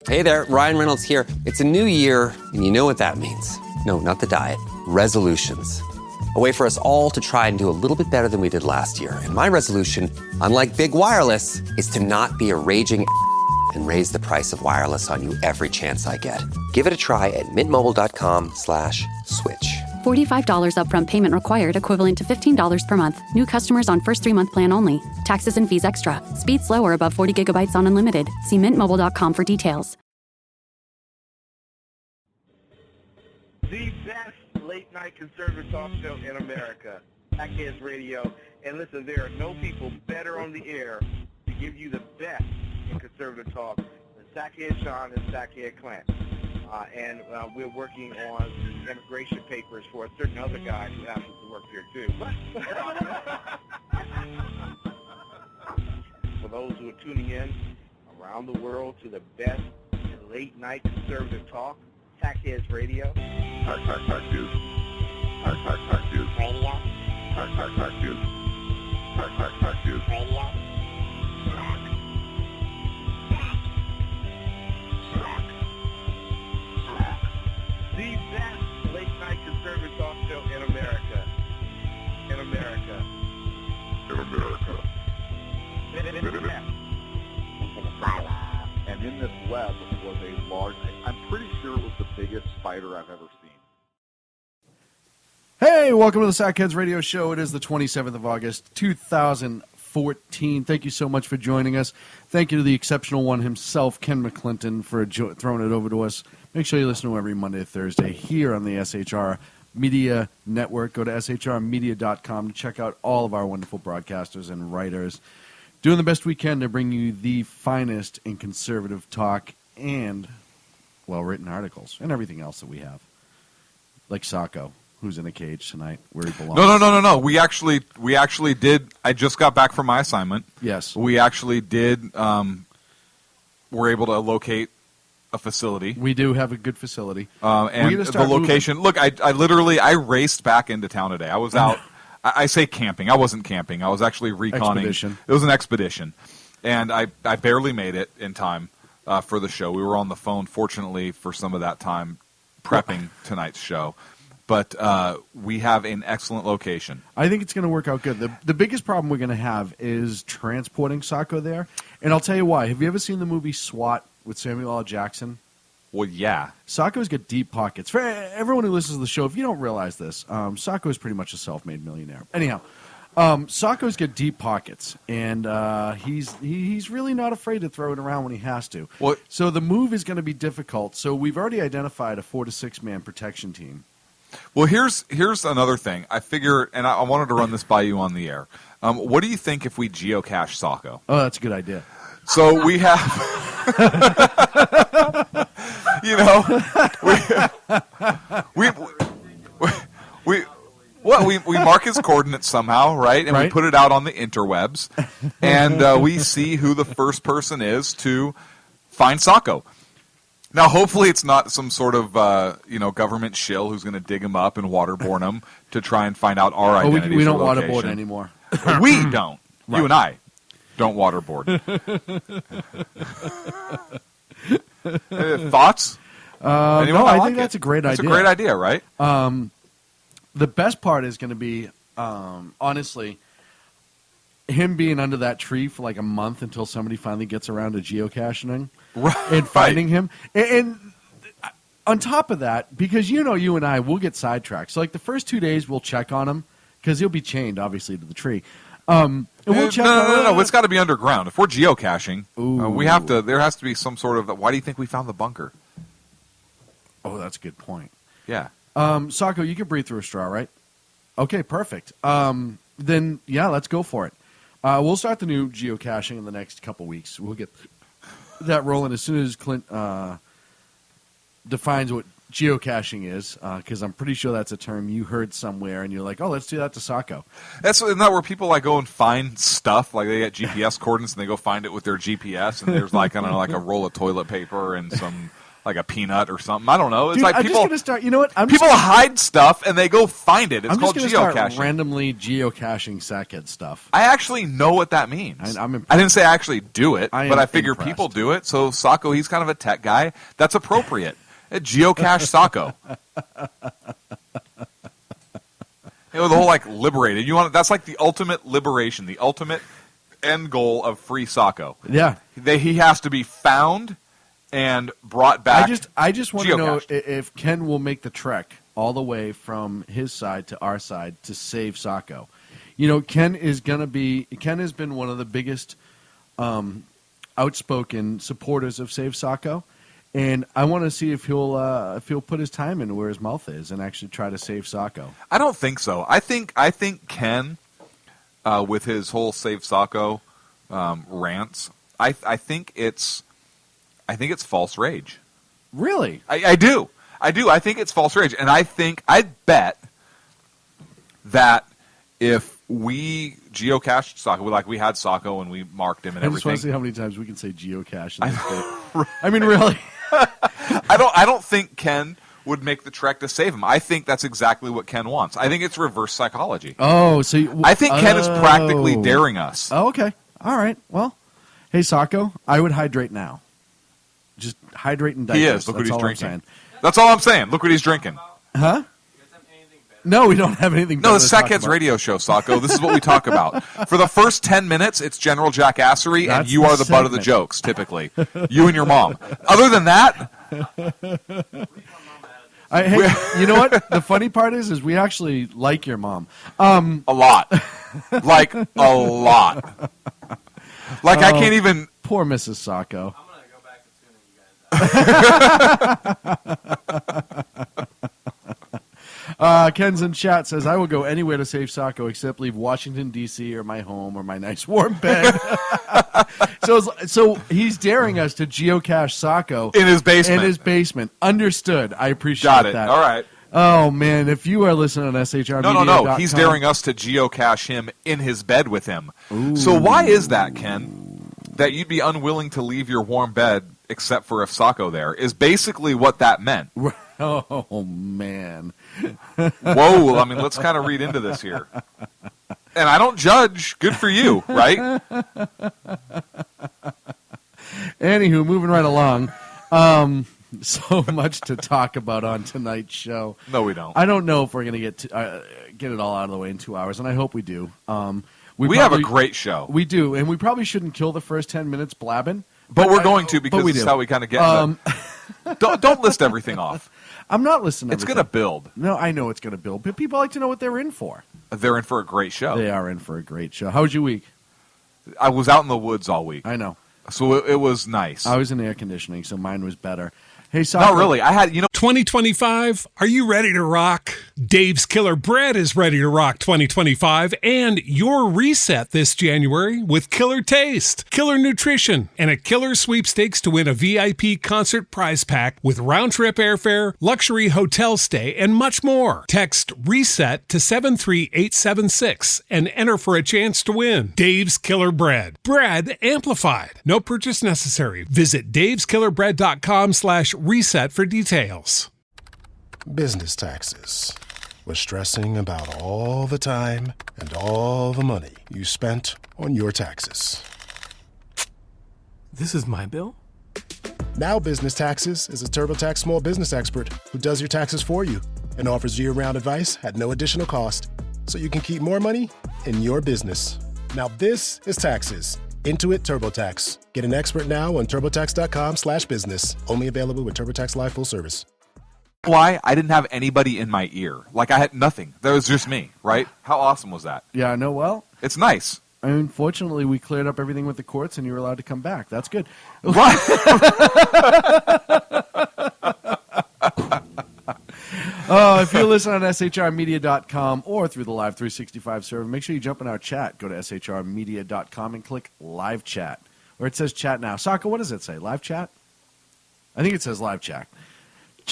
Hey there, Ryan Reynolds here. It's a new year, and you know what that means. No, not the diet. Resolutions. A way for us all to try and do a little bit better than we did last year. And my resolution, unlike Big Wireless, is to not be a raging and raise the price of wireless on you every chance I get. Give it a try at mintmobile.com/switch. $45 upfront payment required, equivalent to $15 per month. New customers on first 3-month plan only. Taxes and fees extra. Speed slower above 40 gigabytes on unlimited. See mintmobile.com for details. The best late-night conservative talk show in America, Sackheads Radio. And listen, there are no people better on the air to give you the best in conservative talk than Sackhead Sean and Sackhead Clint. And we're working on immigration papers for a certain other guy who happens to work here too. For those who are tuning in around the world to the best late-night conservative talk, Sackheads Radio. Sackheads. Sackheads. Radio. Sackheads. Sackheads. Radio. The best late-night conservative talk show in America. In America. In America. And in this web was a large, I'm pretty sure it was the biggest spider I've ever seen. Hey, welcome to the Sackheads Radio Show. It is the 27th of August, 2014. Thank you so much for joining us. Thank you to the exceptional one himself, Ken McClinton, for throwing it over to us. Make sure you listen to every Monday to Thursday here on the SHR Media Network. Go to shrmedia.com to check out all of our wonderful broadcasters and writers. Doing the best we can to bring you the finest in conservative talk and well-written articles and everything else that we have. Like Sacco, who's in a cage tonight, where he belongs. No. We actually did. I just got back from my assignment. Yes. We actually did. We're able to locate a facility. We do have a good facility. And the location. Moving. Look, I raced back into town today. I was out. I say camping. I wasn't camping. I was actually reconning. Expedition. It was an expedition. And I barely made it in time for the show. We were on the phone, fortunately, for some of that time prepping tonight's show. But we have an excellent location. I think it's going to work out good. The biggest problem we're going to have is transporting Sacco there. And I'll tell you why. Have you ever seen the movie SWAT with Samuel L. Jackson? Well, yeah. Sacco's got deep pockets. For everyone who listens to the show, if you don't realize this, Sacco is pretty much a self-made millionaire. Anyhow, Sacco's got deep pockets, and he's really not afraid to throw it around when he has to. Well, so the move is going to be difficult. So we've already identified a 4 to 6 man protection team. Well, here's another thing. I figure, and I wanted to run this by you on the air. What do you think if we geocache Sacco? Oh, that's a good idea. So we have, we mark his coordinates somehow, right? And we put it out on the interwebs, and we see who the first person is to find Sacco. Now, hopefully it's not some sort of, government shill who's going to dig him up and waterboard him to try and find out our identity. We don't waterboard anymore. We don't. Right. You and I don't waterboard. Thoughts? No, I think that's a great idea. It's a great idea, right? The best part is going to be, honestly, him being under that tree for like a month until somebody finally gets around to geocaching and finding him. And on top of that, because you and I will get sidetracked. So like the first 2 days we'll check on him because he'll be chained, obviously, to the tree. And we'll check no. It's got to be underground. If we're geocaching, we have to. There has to be some sort of. Why do you think we found the bunker? Oh, that's a good point. Yeah. Sacco, you can breathe through a straw, right? Okay, perfect. Then yeah, let's go for it. We'll start the new geocaching in the next couple weeks. We'll get that rolling as soon as Clint defines what geocaching is, because I'm pretty sure that's a term you heard somewhere, and you're like, oh, let's do that to Sacco. Isn't that where people like go and find stuff? Like they get GPS coordinates and they go find it with their GPS, and there's like, I don't know, like a roll of toilet paper and some like a peanut or something. I don't know. It's Dude, like I'm people just gonna start. You know what? people hide stuff and they go find it. It's I'm called just gonna start geocaching. randomly geocaching Sackhead stuff. I actually know what that means. I'm impressed. I didn't say I actually do it, I but am I figure impressed. people do it. So Sacco, he's kind of a tech guy. That's appropriate. Geocache Sacco. The whole like liberated. That's like the ultimate liberation, the ultimate end goal of free Sacco. Yeah. He has to be found and brought back. I just want to know geocached. if Ken will make the trek all the way from his side to our side to save Sacco. Ken has been one of the biggest outspoken supporters of Save Sacco, and I want to see if he'll put his time in where his mouth is and actually try to save Sacco. I don't think so. I think Ken, with his whole Save Sacco rants, I think it's false rage. Really? I do. I think it's false rage, and I'd bet that if we geocached Sacco, like we had Sacco and we marked him and I just want to see everything. how many times we can say geocache in this bit. I mean, really. I don't think Ken would make the trek to save him. I think that's exactly what Ken wants. I think it's reverse psychology. Oh, so I think Ken is practically daring us. Oh, okay. All right. Well, hey, Sacco, I would hydrate now. Just hydrate and digest. He is. Look what That's he's all I'm drinking. saying. That's all I'm saying. Look what he's drinking. Huh? No, we don't have anything. No, better the to talk Sackheads about. radio show, Sacco. This is what we talk about. For the first 10 minutes, it's general jackassery, and That's you the are the butt of the segment. jokes, typically. You and your mom. Other than that, Hey, you know what? The funny part is we actually like your mom. a lot. Like, a lot. Like, I can't even... Poor Mrs. Sacco. Ken's in chat says, I will go anywhere to save Sacco except leave Washington, D.C. or my home or my nice warm bed. So he's daring us to geocache Sacco In his basement. Understood. I appreciate Got it. that. All right. Oh, man. If you are listening on SHRmedia.com. No. He's daring us to geocache him in his bed with him. So why is that, Ken? That you'd be unwilling to leave your warm bed except for if Sacco there is basically what that meant. Oh, man. Whoa, I mean, let's kind of read into this here. And I don't judge. Good for you, right? Anywho, moving right along. So much to talk about on tonight's show. No, we don't. I don't know if we're going to get it all out of the way in 2 hours, and I hope we do. We have a great show. We do, and we probably shouldn't kill the first 10 minutes blabbing. But we're going to because we this is do. how we kind of get don't list everything off. I'm not listening to It's everything. going to build. No, I know it's going to build, but people like to know what they're in for. They're in for a great show. They are in for a great show. How was your week? I was out in the woods all week, I know. so it was nice. I was in air conditioning, so mine was better. Hey, Sacco. Not really. I had, 2025, are you ready to rock? Dave's Killer Bread is ready to rock 2025 and your reset this January with Killer Taste, Killer Nutrition, and a killer sweepstakes to win a VIP concert prize pack with round-trip airfare, luxury hotel stay, and much more. Text RESET to 73876 and enter for a chance to win. Dave's Killer Bread. Bread amplified. No purchase necessary. Visit daveskillerbread.com/reset for details. Business taxes. We're stressing about all the time and all the money you spent on your taxes. This is my bill? Now Business Taxes is a TurboTax small business expert who does your taxes for you and offers year-round advice at no additional cost so you can keep more money in your business. Now this is taxes. Intuit TurboTax. Get an expert now on TurboTax.com/business. Only available with TurboTax Live Full Service. why I didn't have anybody in my ear. Like, I had nothing. That was just me, right? How awesome was that? Yeah, no, well, It's nice. unfortunately, we cleared up everything with the courts, and you were allowed to come back. That's good. What? If you listen on shrmedia.com or through the Live 365 server, make sure you jump in our chat. Go to shrmedia.com and click Live Chat. Or it says Chat Now. Saka, what does it say? Live Chat? I think it says Live Chat.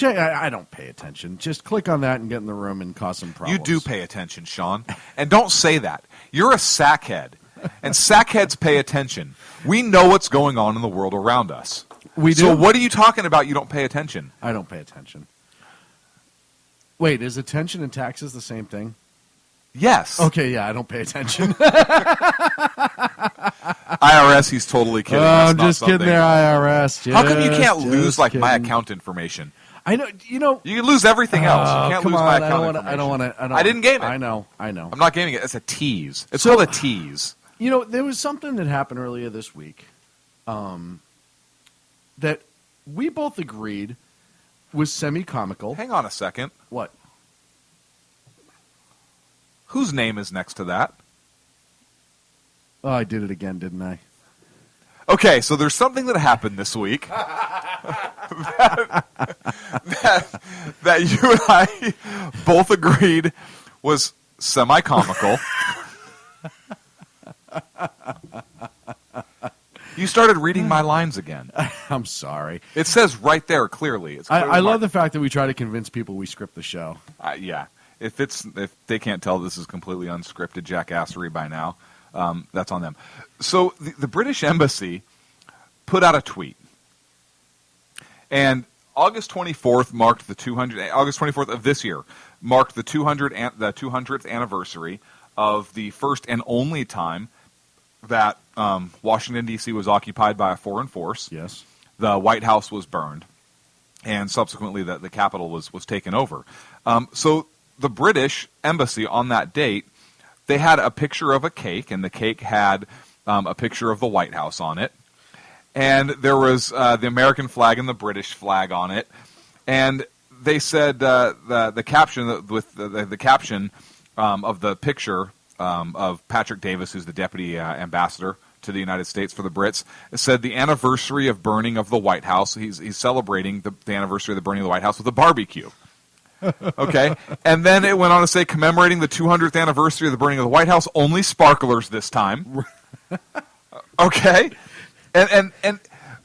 I don't pay attention. Just click on that and get in the room and cause some problems. You do pay attention, Sean. And don't say that. You're a sackhead. And sackheads pay attention. We know what's going on in the world around us. We do. So what are you talking about? You don't pay attention. I don't pay attention. Wait, is attention and taxes the same thing? Yes. Okay, yeah, I don't pay attention. IRS, he's totally kidding. That's I'm not just kidding something- there, IRS. How come you Just- can't lose just like my kidding. account information? I know. You know. You can lose everything else. You can't come lose on, my I account don't wanna, information. I don't want to. I didn't game it. I know. I'm not gaming it. It's a tease. It's So- called a tease. You know, there was something that happened earlier this week that we both agreed was semi-comical. Hang on a second. What? Whose name is next to that? Oh, I did it again, didn't I? Okay, so there's something that happened this week that you and I both agreed was semi-comical. You started reading my lines again. I'm sorry. It says right there clearly. It's clearly I love marked. the fact that we try to convince people we script the show. Yeah. If they can't tell this is completely unscripted jackassery by now, that's on them. So the British Embassy put out a tweet, and August 24th marked the 200. August 24th of this year marked the 200th anniversary of the first and only time that Washington D.C. was occupied by a foreign force. Yes. The White House was burned, and subsequently the Capitol was taken over. So the British Embassy on that date, they had a picture of a cake, and the cake had a picture of the White House on it. And there was the American flag and the British flag on it. And they said the caption with the caption of the picture of Patrick Davis, who's the deputy ambassador to the United States for the Brits, it said the anniversary of burning of the White House. He's celebrating the anniversary of the burning of the White House with a barbecue. Okay, and then it went on to say commemorating the 200th anniversary of the burning of the White House, only sparklers this time. Okay, and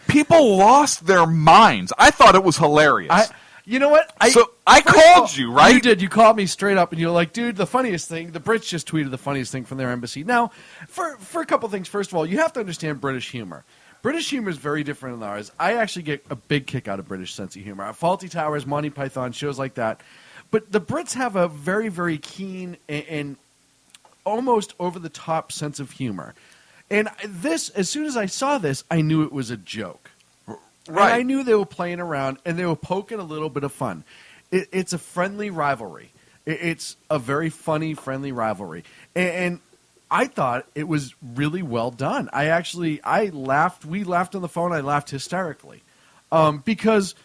people lost their minds. I thought it was hilarious. You know what? I First called of all, you, right? You did. You called me straight up, and you're like, dude, the funniest thing, the Brits just tweeted the funniest thing from their embassy. Now, for a couple things, first of all, you have to understand British humor. British humor is very different than ours. I actually get a big kick out of British sense of humor. Fawlty Towers, Monty Python, shows like that. But the Brits have a very, very keen and almost over-the-top sense of humor. And this, as soon as I saw this, I knew it was a joke. Right. And I knew they were playing around, and they were poking a little bit of fun. It's a friendly rivalry. It's a very funny, friendly rivalry. And I thought it was really well done. I laughed. We laughed on the phone. I laughed hysterically. Because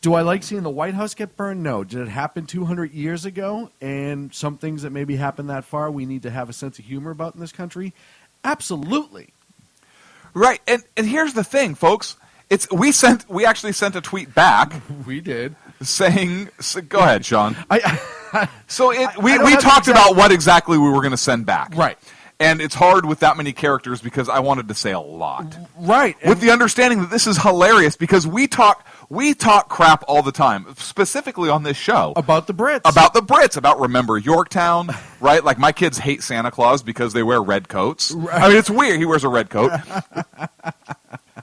do I like seeing the White House get burned? No. Did it happen 200 years ago? And some things that maybe happened that far we need to have a sense of humor about in this country? Absolutely. Right, and here's the thing, folks. We actually sent a tweet back. We did. Saying, go ahead, Sean. We we talked about what exactly we were going to send back. Right. And it's hard with that many characters because I wanted to say a lot. Right. With the understanding that this is hilarious because we talk crap all the time, specifically on this show. About the Brits. About Remember Yorktown, right? Like my kids hate Santa Claus because they wear red coats. Right. I mean, it's weird. He wears a red coat.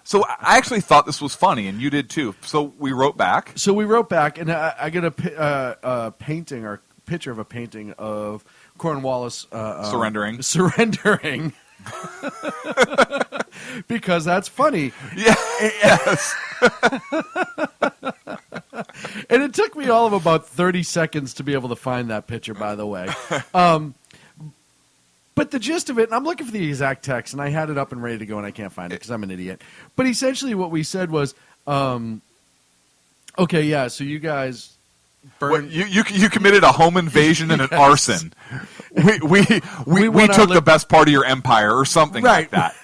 So I actually thought this was funny, and you did too. So we wrote back. And I get a painting or picture of a painting of Cornwallis surrendering. Because that's funny. Yeah. Yes. And it took me all of about 30 seconds to be able to find that picture, by the way. But the gist of it, and I'm looking for the exact text, and I had it up and ready to go, and I can't find it because I'm an idiot. But essentially what we said was, okay, yeah, so you guys burned... You committed a home invasion and an arson. We took the best part of your empire or something like that.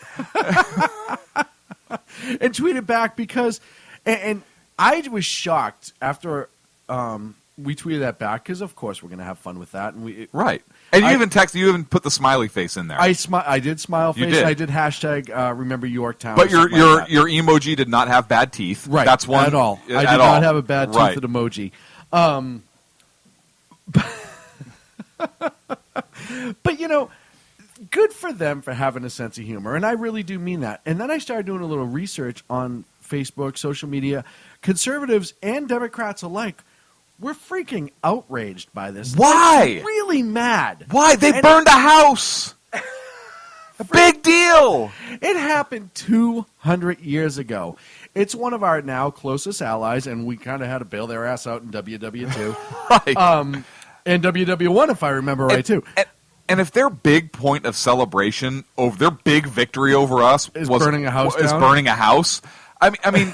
And tweeted back because... And I was shocked after we tweeted that back because, of course, we're going to have fun with that. And right. And you even put the smiley face in there. I did smile face. Did. I did hashtag Remember Yorktown. But your emoji did not have bad teeth. Right. That's one at all. I did not have a bad toothed emoji. But good for them for having a sense of humor, and I really do mean that. And then I started doing a little research on Facebook, social media, conservatives and Democrats alike, we're freaking outraged by this. Why? Like, really mad. Why? They burned a house. A big deal. It happened 200 years ago. It's one of our now closest allies, and we kind of had to bail their ass out in WW2. Right. And WW1, if I remember right, too. And if their big point of celebration over their big victory over us is burning a house I mean,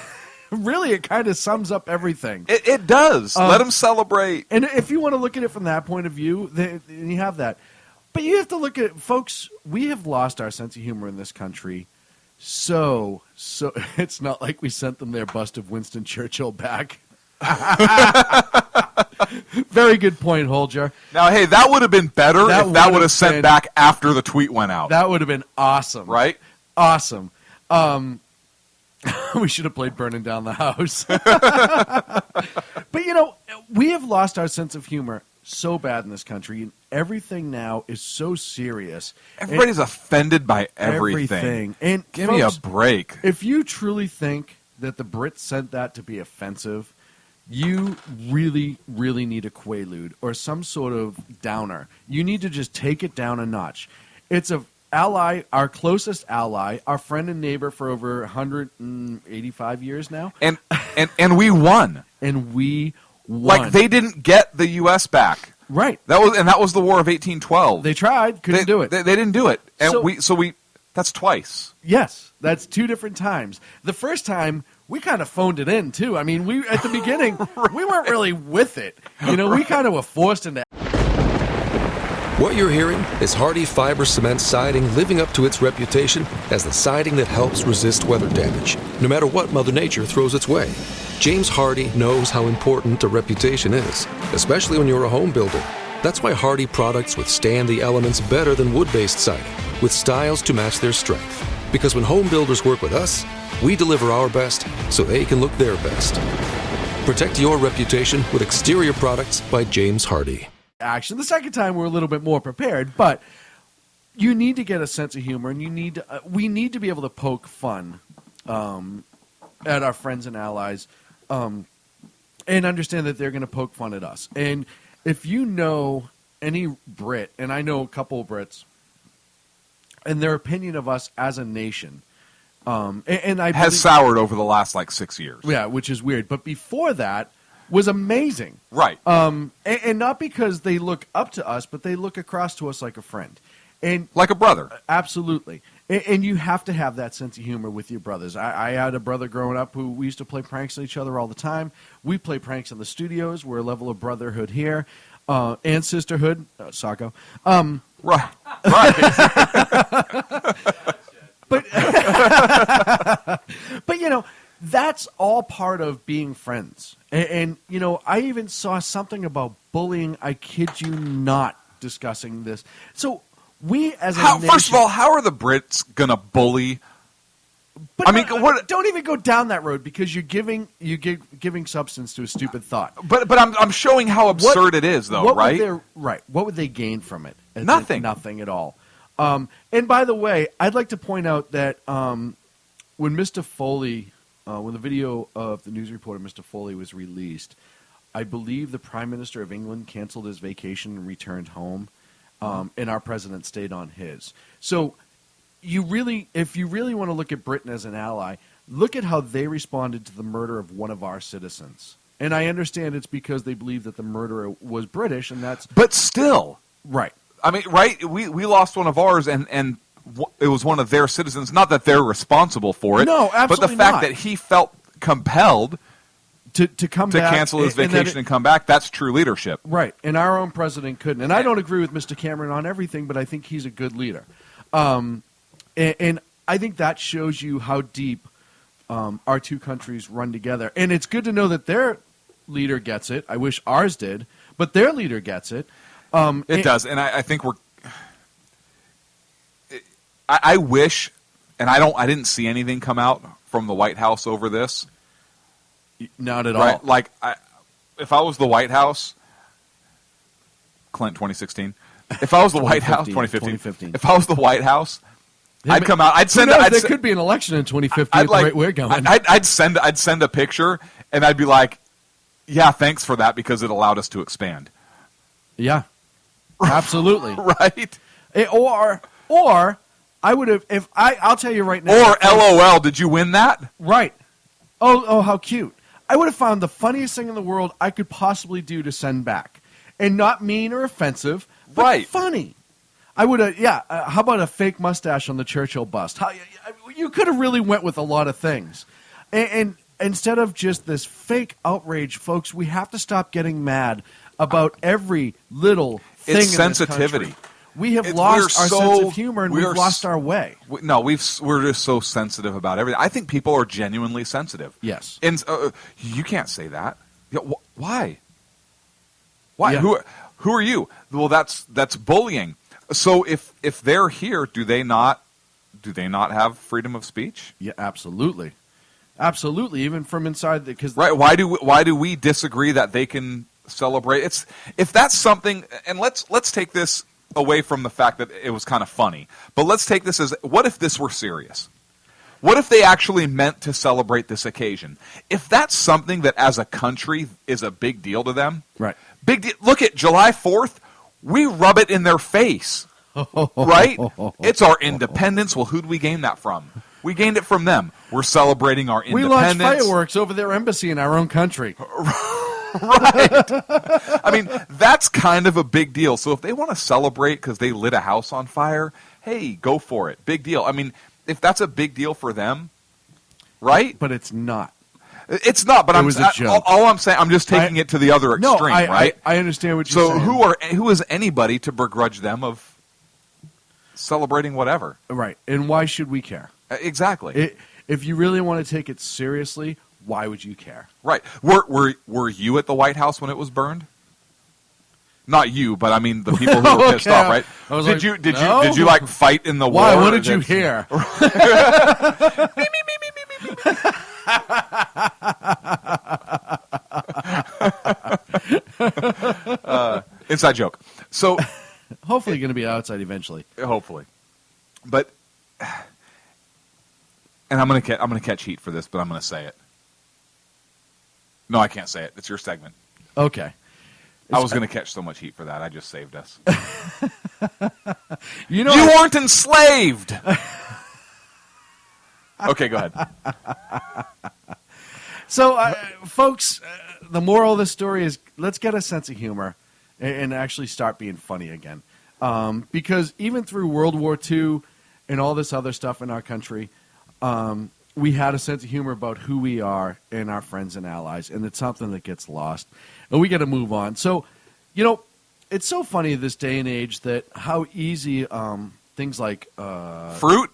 really, it kind of sums up everything. It does. Let them celebrate. And if you want to look at it from that point of view, then you have that. But you have to look at, folks, we have lost our sense of humor in this country. So it's not like we sent them their bust of Winston Churchill back. Very good point, Holger. Now, hey, that would have been better if that would have sent back after the tweet went out. That would have been awesome. Right? Awesome. We should have played Burning Down the House. But, we have lost our sense of humor so bad in this country, and everything now is so serious. Everybody's offended by everything. And give folks, me a break. If you truly think that the Brits sent that to be offensive, you really, really need a Quaalude or some sort of downer. You need to just take it down a notch. It's a ally, our closest ally, our friend and neighbor for over 185 years now. And we won. And we won. Like, they didn't get the U.S. back. Right. That was the War of 1812. They tried, couldn't do it. They didn't do it. And we that's twice. Yes, that's two different times. The first time, we kind of phoned it in, too. I mean, we at the beginning, we weren't really with it. We kind of were forced into. What you're hearing is Hardie Fiber Cement Siding living up to its reputation as the siding that helps resist weather damage, no matter what Mother Nature throws its way. James Hardie knows how important a reputation is, especially when you're a home builder. That's why Hardie products withstand the elements better than wood-based siding, with styles to match their strength. Because when home builders work with us, we deliver our best so they can look their best. Protect your reputation with exterior products by James Hardie. Action. The second time, we're a little bit more prepared, but you need to get a sense of humor, and we need to be able to poke fun at our friends and allies, and understand that they're going to poke fun at us. And if you know any Brit, and I know a couple of Brits, and their opinion of us as a nation, and I has soured over the last 6 years. Yeah, which is weird. But before that was amazing. Right. And not because they look up to us, but they look across to us like a friend. And like a brother. Absolutely. And you have to have that sense of humor with your brothers. I had a brother growing up who we used to play pranks on each other all the time. We play pranks in the studios. We're a level of brotherhood here. And sisterhood. Sacco. Right. But that's all part of being friends. And I even saw something about bullying. I kid you not, discussing this. So we as a nation, first of all, how are the Brits going to bully? But don't even go down that road, because you're giving substance to a stupid thought. But I'm showing how absurd it is, though, right? What would they gain from it? Nothing. Nothing at all. And by the way, I'd like to point out that when Mr. Foley, when the video of the news reporter Mr. Foley was released, I believe the Prime Minister of England canceled his vacation and returned home, and our president stayed on his. So if you really want to look at Britain as an ally, look at how they responded to the murder of one of our citizens. And I understand it's because they believe that the murderer was British, and that's... But still. Right. I mean, right? We lost one of ours, and it was one of their citizens. Not that they're responsible for it. No, absolutely But the fact not. that he felt compelled to come back, cancel his vacation and come back, that's true leadership. Right. And our own president couldn't. And I don't agree with Mr. Cameron on everything, but I think he's a good leader. And I think that shows you how deep our two countries run together. And it's good to know that their leader gets it. I wish ours did, but their leader gets it. It does, and I think I wish, and I didn't see anything come out from the White House over this. Not at all. Like, if I was the White House, Clinton 2016. If I was the White House, 2015. If I was the White House, I'd come out. I'd send. Who knows? I'd There se- could be an election in 2050 I'd at the rate we're going. I'd send a picture, and I'd be like, "Yeah, thanks for that because it allowed us to expand." Yeah, absolutely. Right? Or I would have I'll tell you right now. Or LOL, did you win that? Right. Oh, how cute. I would have found the funniest thing in the world I could possibly do to send back. And not mean or offensive, but Right. funny. I would have, how about a fake mustache on the Churchill bust? You could have really went with a lot of things. And instead of just this fake outrage, folks, we have to stop getting mad about every little thing It's in sensitivity. this country. We have We're lost our so- sense of humor and we we've are lost s- our way. We're just so sensitive about everything. I think people are genuinely sensitive. Yes. And you can't say that. Yeah, why? Why? Yeah. Who are you? Well, that's bullying. So if they're here, do they not have freedom of speech? Yeah, absolutely. Absolutely, even from inside because Right? Why do we disagree that they can celebrate? If that's something, and let's take this away from the fact that it was kind of funny, but let's take this as, what if this were serious? What if they actually meant to celebrate this occasion? If that's something that as a country is a big deal to them, right? Big deal. Look at July 4th. We rub it in their face, right? It's our independence. Well, who'd we gain that from? We gained it from them. We're celebrating our We launched independence. fireworks over their embassy in our own country. Right. I mean, that's kind of a big deal. So if they want to celebrate because they lit a house on fire, hey, go for it. Big deal. I mean, if that's a big deal for them, right? But it's not. It's not, but It was a joke. all I'm saying, I'm just taking it to the other extreme, right? I understand what you're So saying. who is anybody to begrudge them of celebrating whatever? Right. And why should we care? Exactly. If you really want to take it seriously, why would you care? Right. Were you at the White House when it was burned? Not you, but I mean the people who were pissed Okay. off, right? I was Did like, you no. like fight in the war? Why? What did you hear? Inside joke. So hopefully going to be outside eventually. Hopefully. But and I'm gonna catch heat for this, but I'm gonna say it. No, I can't say it. It's your segment. Okay. I was gonna catch so much heat for that. I just saved us. You weren't enslaved. Okay, go ahead. So, folks, the moral of the story is let's get a sense of humor and actually start being funny again. Because even through World War II and all this other stuff in our country, we had a sense of humor about who we are and our friends and allies, and it's something that gets lost. And we got to move on. So, it's so funny this day and age that how easy things like Fruit.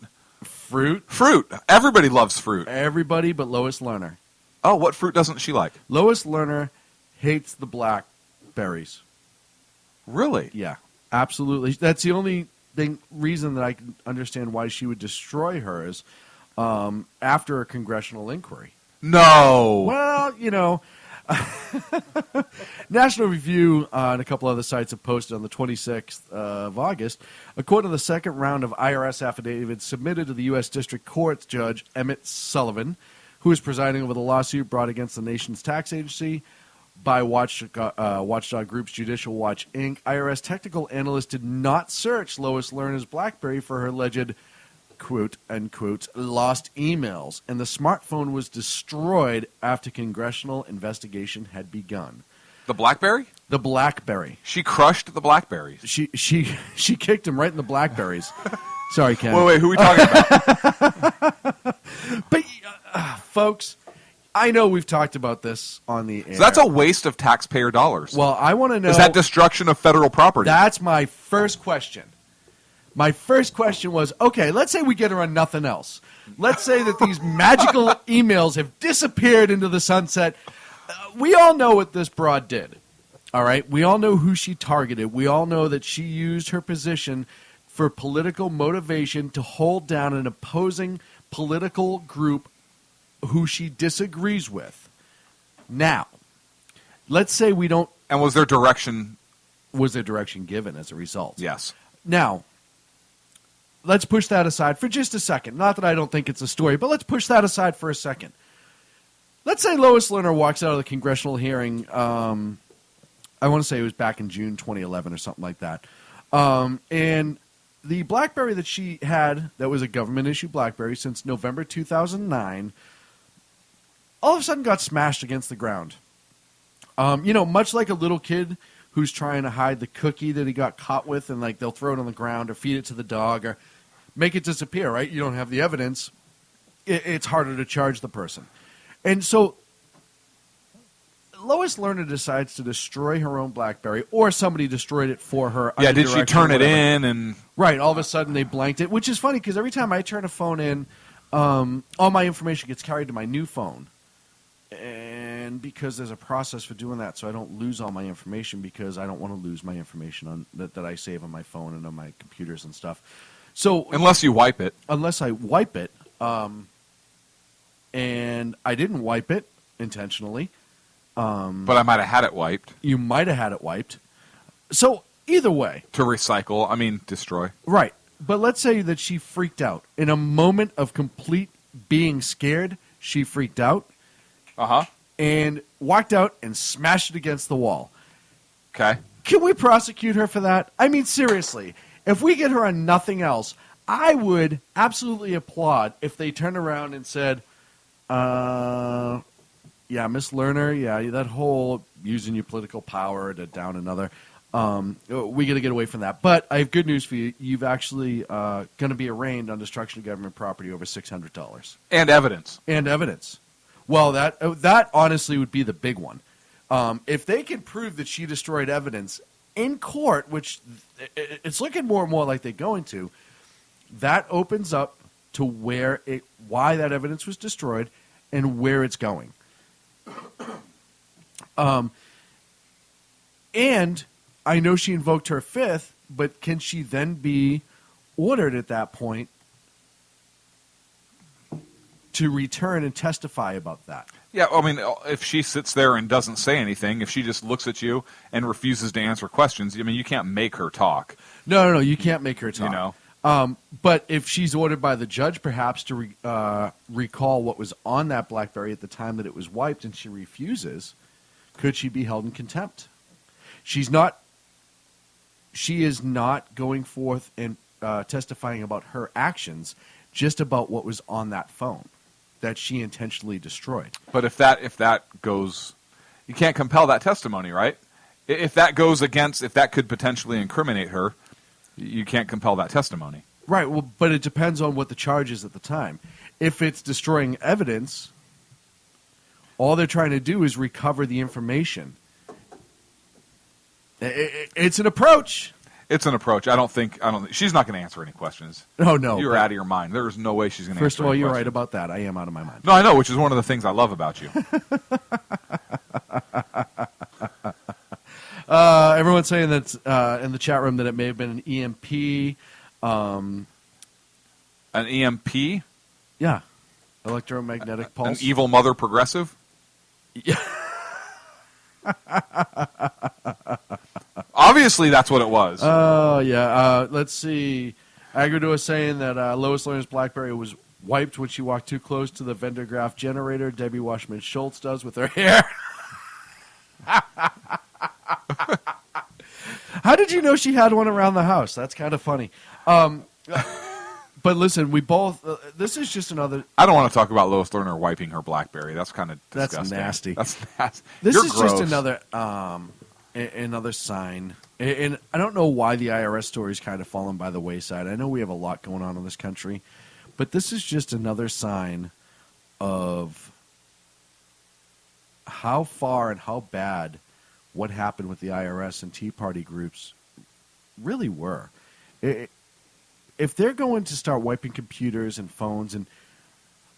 Everybody loves fruit. Everybody but Lois Lerner. Oh, what fruit doesn't she like? Lois Lerner hates the blackberries. Really? Yeah, absolutely. That's the only reason that I can understand why she would destroy hers after a congressional inquiry. No. Well, National Review and a couple other sites have posted on the 26th of August, according to the second round of IRS affidavits submitted to the U.S. District Court Judge Emmett Sullivan, who is presiding over the lawsuit brought against the nation's tax agency by watchdog groups Judicial Watch Inc. IRS technical analysts did not search Lois Lerner's BlackBerry for her alleged quote-unquote lost emails, and the smartphone was destroyed after congressional investigation had begun. The BlackBerry? The BlackBerry. She crushed the BlackBerries. She kicked him right in the BlackBerries. Sorry, Ken. Wait, who are we talking about? But, folks, I know we've talked about this on the air. So that's a waste of taxpayer dollars. Well, I want to know... Is that destruction of federal property? That's my first question. My first question was, okay, let's say we get her on nothing else. Let's say that these magical emails have disappeared into the sunset. We all know what this broad did, all right? We all know who she targeted. We all know that she used her position for political motivation to hold down an opposing political group who she disagrees with. Now, let's say we don't... And was there direction... Was there direction given as a result? Yes. Now... let's push that aside for just a second. Not that I don't think it's a story, but let's push that aside for a second. Let's say Lois Lerner walks out of the congressional hearing. I want to say it was back in June 2011 or something like that. And the BlackBerry that she had, that was a government-issued BlackBerry since November 2009, all of a sudden got smashed against the ground. Much like a little kid who's trying to hide the cookie that he got caught with, and like they'll throw it on the ground or feed it to the dog or make it disappear, right? You don't have the evidence. It's harder to charge the person. And so Lois Lerner decides to destroy her own BlackBerry, or somebody destroyed it for her. Yeah, did she turn it in? And right, all of a sudden they blanked it, which is funny because every time I turn a phone in, all my information gets carried to my new phone. And because there's a process for doing that, so I don't lose all my information, because I don't want to lose my information on that I save on my phone and on my computers and stuff. So unless you wipe it. Unless I wipe it. And I didn't wipe it intentionally. But I might have had it wiped. You might have had it wiped. So either way. To recycle, destroy. Right. But let's say that she freaked out. In a moment of complete being scared, she freaked out. Uh-huh. And walked out and smashed it against the wall. Okay. Can we prosecute her for that? Seriously. If we get her on nothing else, I would absolutely applaud if they turned around and said, yeah, Miss Lerner, yeah, that whole using your political power to down another, we got to get away from that. But I have good news for you. You've actually going to be arraigned on destruction of government property over $600. And evidence. And evidence. Well, that honestly would be the big one. If they can prove that she destroyed evidence in court, which it's looking more and more like they're going to, that opens up to why that evidence was destroyed and where it's going. And I know she invoked her fifth, but can she then be ordered at that point to return and testify about that? Yeah, if she sits there and doesn't say anything, if she just looks at you and refuses to answer questions, you can't make her talk. No, you can't make her talk. But if she's ordered by the judge, perhaps to recall what was on that BlackBerry at the time that it was wiped, and she refuses, could she be held in contempt? She is not going forth and testifying about her actions, just about what was on that phone that she intentionally destroyed. But if that goes, you can't compel that testimony, right? If that goes against, if that could potentially incriminate her, you can't compel that testimony. Right, well, but it depends on what the charge is at the time. If it's destroying evidence, all they're trying to do is recover the information. It's an approach. It's an approach. I don't think she's not going to answer any questions. Oh, no. You're out of your mind. There's no way she's going to answer any questions. First of all, you're right about that. I am out of my mind. No, I know, which is one of the things I love about you. Everyone's saying that in the chat room that it may have been an EMP. An EMP? Yeah. Electromagnetic pulse. An evil mother progressive? Yeah. Obviously, that's what it was. Oh, yeah. Let's see. Agrido is saying that Lois Lerner's BlackBerry was wiped when she walked too close to the Van der Graaf generator. Debbie Washman Schultz does with her hair. How did you know she had one around the house? That's kind of funny. But listen, we both. This is just another. I don't want to talk about Lois Lerner wiping her BlackBerry. That's kind of disgusting. That's nasty. That's nasty. This You're is gross. just another sign. And I don't know why the IRS story's kind of fallen by the wayside. I know we have a lot going on in this country, but this is just another sign of how far and how bad what happened with the IRS and Tea Party groups really were. If they're going to start wiping computers and phones and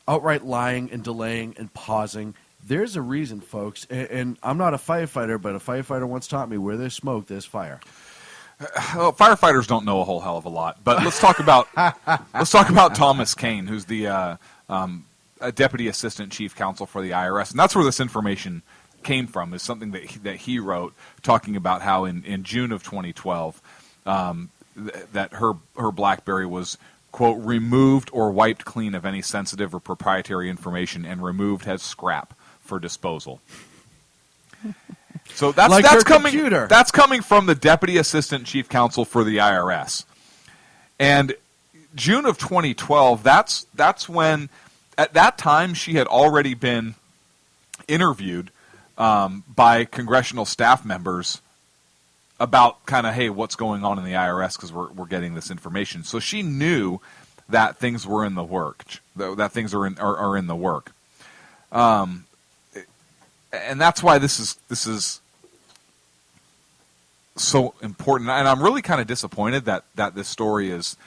outright lying and delaying and pausing, there's a reason, folks. And I'm not a firefighter, but a firefighter once taught me where there's smoke, there's fire. Well, firefighters don't know a whole hell of a lot, but let's talk about Thomas Kane, who's the deputy assistant chief counsel for the IRS, and that's where this information came from. Is something that he wrote talking about how in June of 2012 that her BlackBerry was quote, removed or wiped clean of any sensitive or proprietary information and removed as scrap for disposal. So that's coming from the Deputy Assistant Chief Counsel for the IRS. And June of 2012, that's when, at that time, she had already been interviewed by congressional staff members about kind of, hey, what's going on in the IRS because we're getting this information. So she knew that things were in the work, that things are in the work. And that's why this is so important. And I'm really kind of disappointed that this story is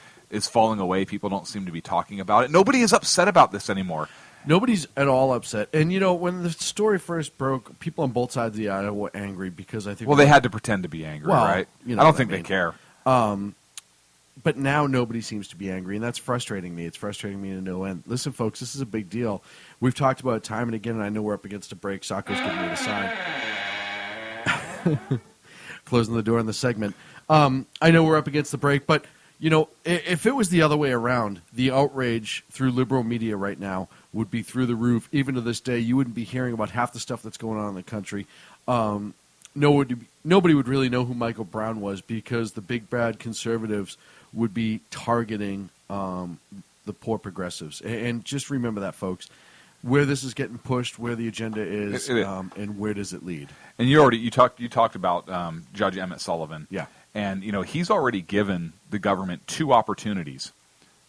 falling away. People don't seem to be talking about it. Nobody is upset about this anymore. Nobody's at all upset. And, when the story first broke, people on both sides of the aisle were angry because I think... Well, they had to pretend to be angry, right? I don't think they care. But now nobody seems to be angry, and that's frustrating me. It's frustrating me to no end. Listen, folks, this is a big deal. We've talked about it time and again, and I know we're up against a break. Socko's giving me the sign. Closing the door on the segment. I know we're up against the break, but, if it was the other way around, the outrage through liberal media right now would be through the roof. Even to this day, you wouldn't be hearing about half the stuff that's going on in the country. Nobody would really know who Michael Brown was because the big bad conservatives would be targeting the poor progressives. And just remember that, folks. Where this is getting pushed, where the agenda is, and where does it lead? And you talked about Judge Emmett Sullivan. Yeah. And, he's already given the government 2 opportunities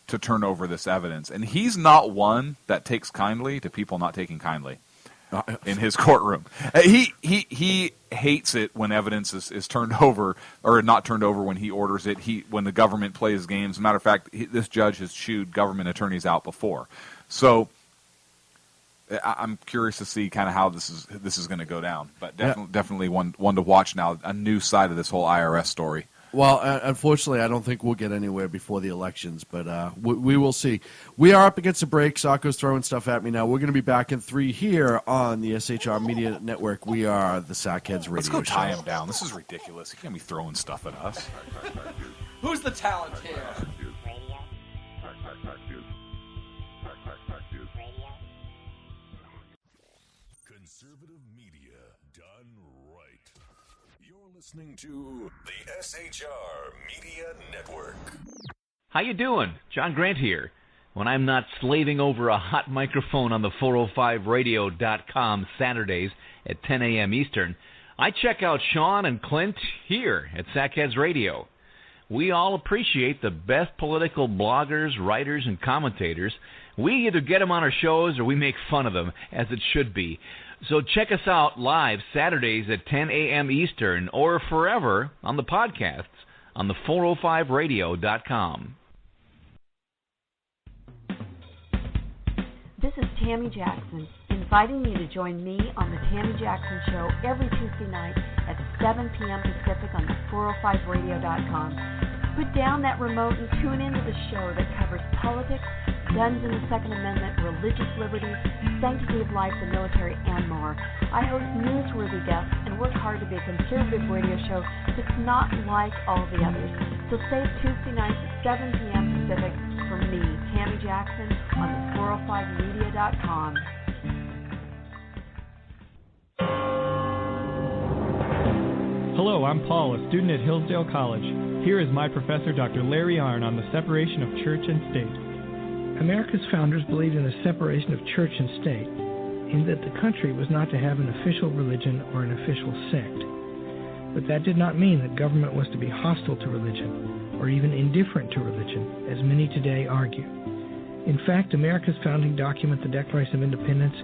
to turn over this evidence. And he's not one that takes kindly to people not taking kindly in his courtroom. He hates it when evidence is turned over or not turned over when he orders it, when the government plays games. As a matter of fact, this judge has chewed government attorneys out before. So I'm curious to see kind of how this is going to go down. But definitely one to watch now, a new side of this whole IRS story. Well, unfortunately, I don't think we'll get anywhere before the elections, but we will see. We are up against a break. Socko's throwing stuff at me now. We're going to be back in 3 here on the SHR Media Network. We are the Sackheads Radio Let's go tie Show. him down. This is ridiculous. He can't be throwing stuff at us. Who's the talent here? Conservative media done right. You're listening to the SHR Media Network. How you doing? John Grant here. When I'm not slaving over a hot microphone on the 405radio.com Saturdays at 10 a.m. Eastern, I check out Sean and Clint here at Sackheads Radio. We all appreciate the best political bloggers, writers, and commentators. We either get them on our shows or we make fun of them, as it should be. So check us out live Saturdays at 10 a.m. Eastern or forever on the podcasts on the 405radio.com. This is Tammy Jackson, inviting you to join me on the Tammy Jackson Show every Tuesday night at 7 p.m. Pacific on the 405radio.com. Put down that remote and tune into the show that covers politics, guns and the Second Amendment, religious liberties, sanctity of life, the military, and more. I host newsworthy guests and work hard to be a conservative radio show that's not like all the others. So save Tuesday nights at 7 p.m. Pacific for me, Tammy Jackson, on the 405media.com. Hello, I'm Paul, a student at Hillsdale College. Here is my professor, Dr. Larry Arnn, on the separation of church and state. America's founders believed in the separation of church and state, in that the country was not to have an official religion or an official sect. But that did not mean that government was to be hostile to religion, or even indifferent to religion, as many today argue. In fact, America's founding document, the Declaration of Independence,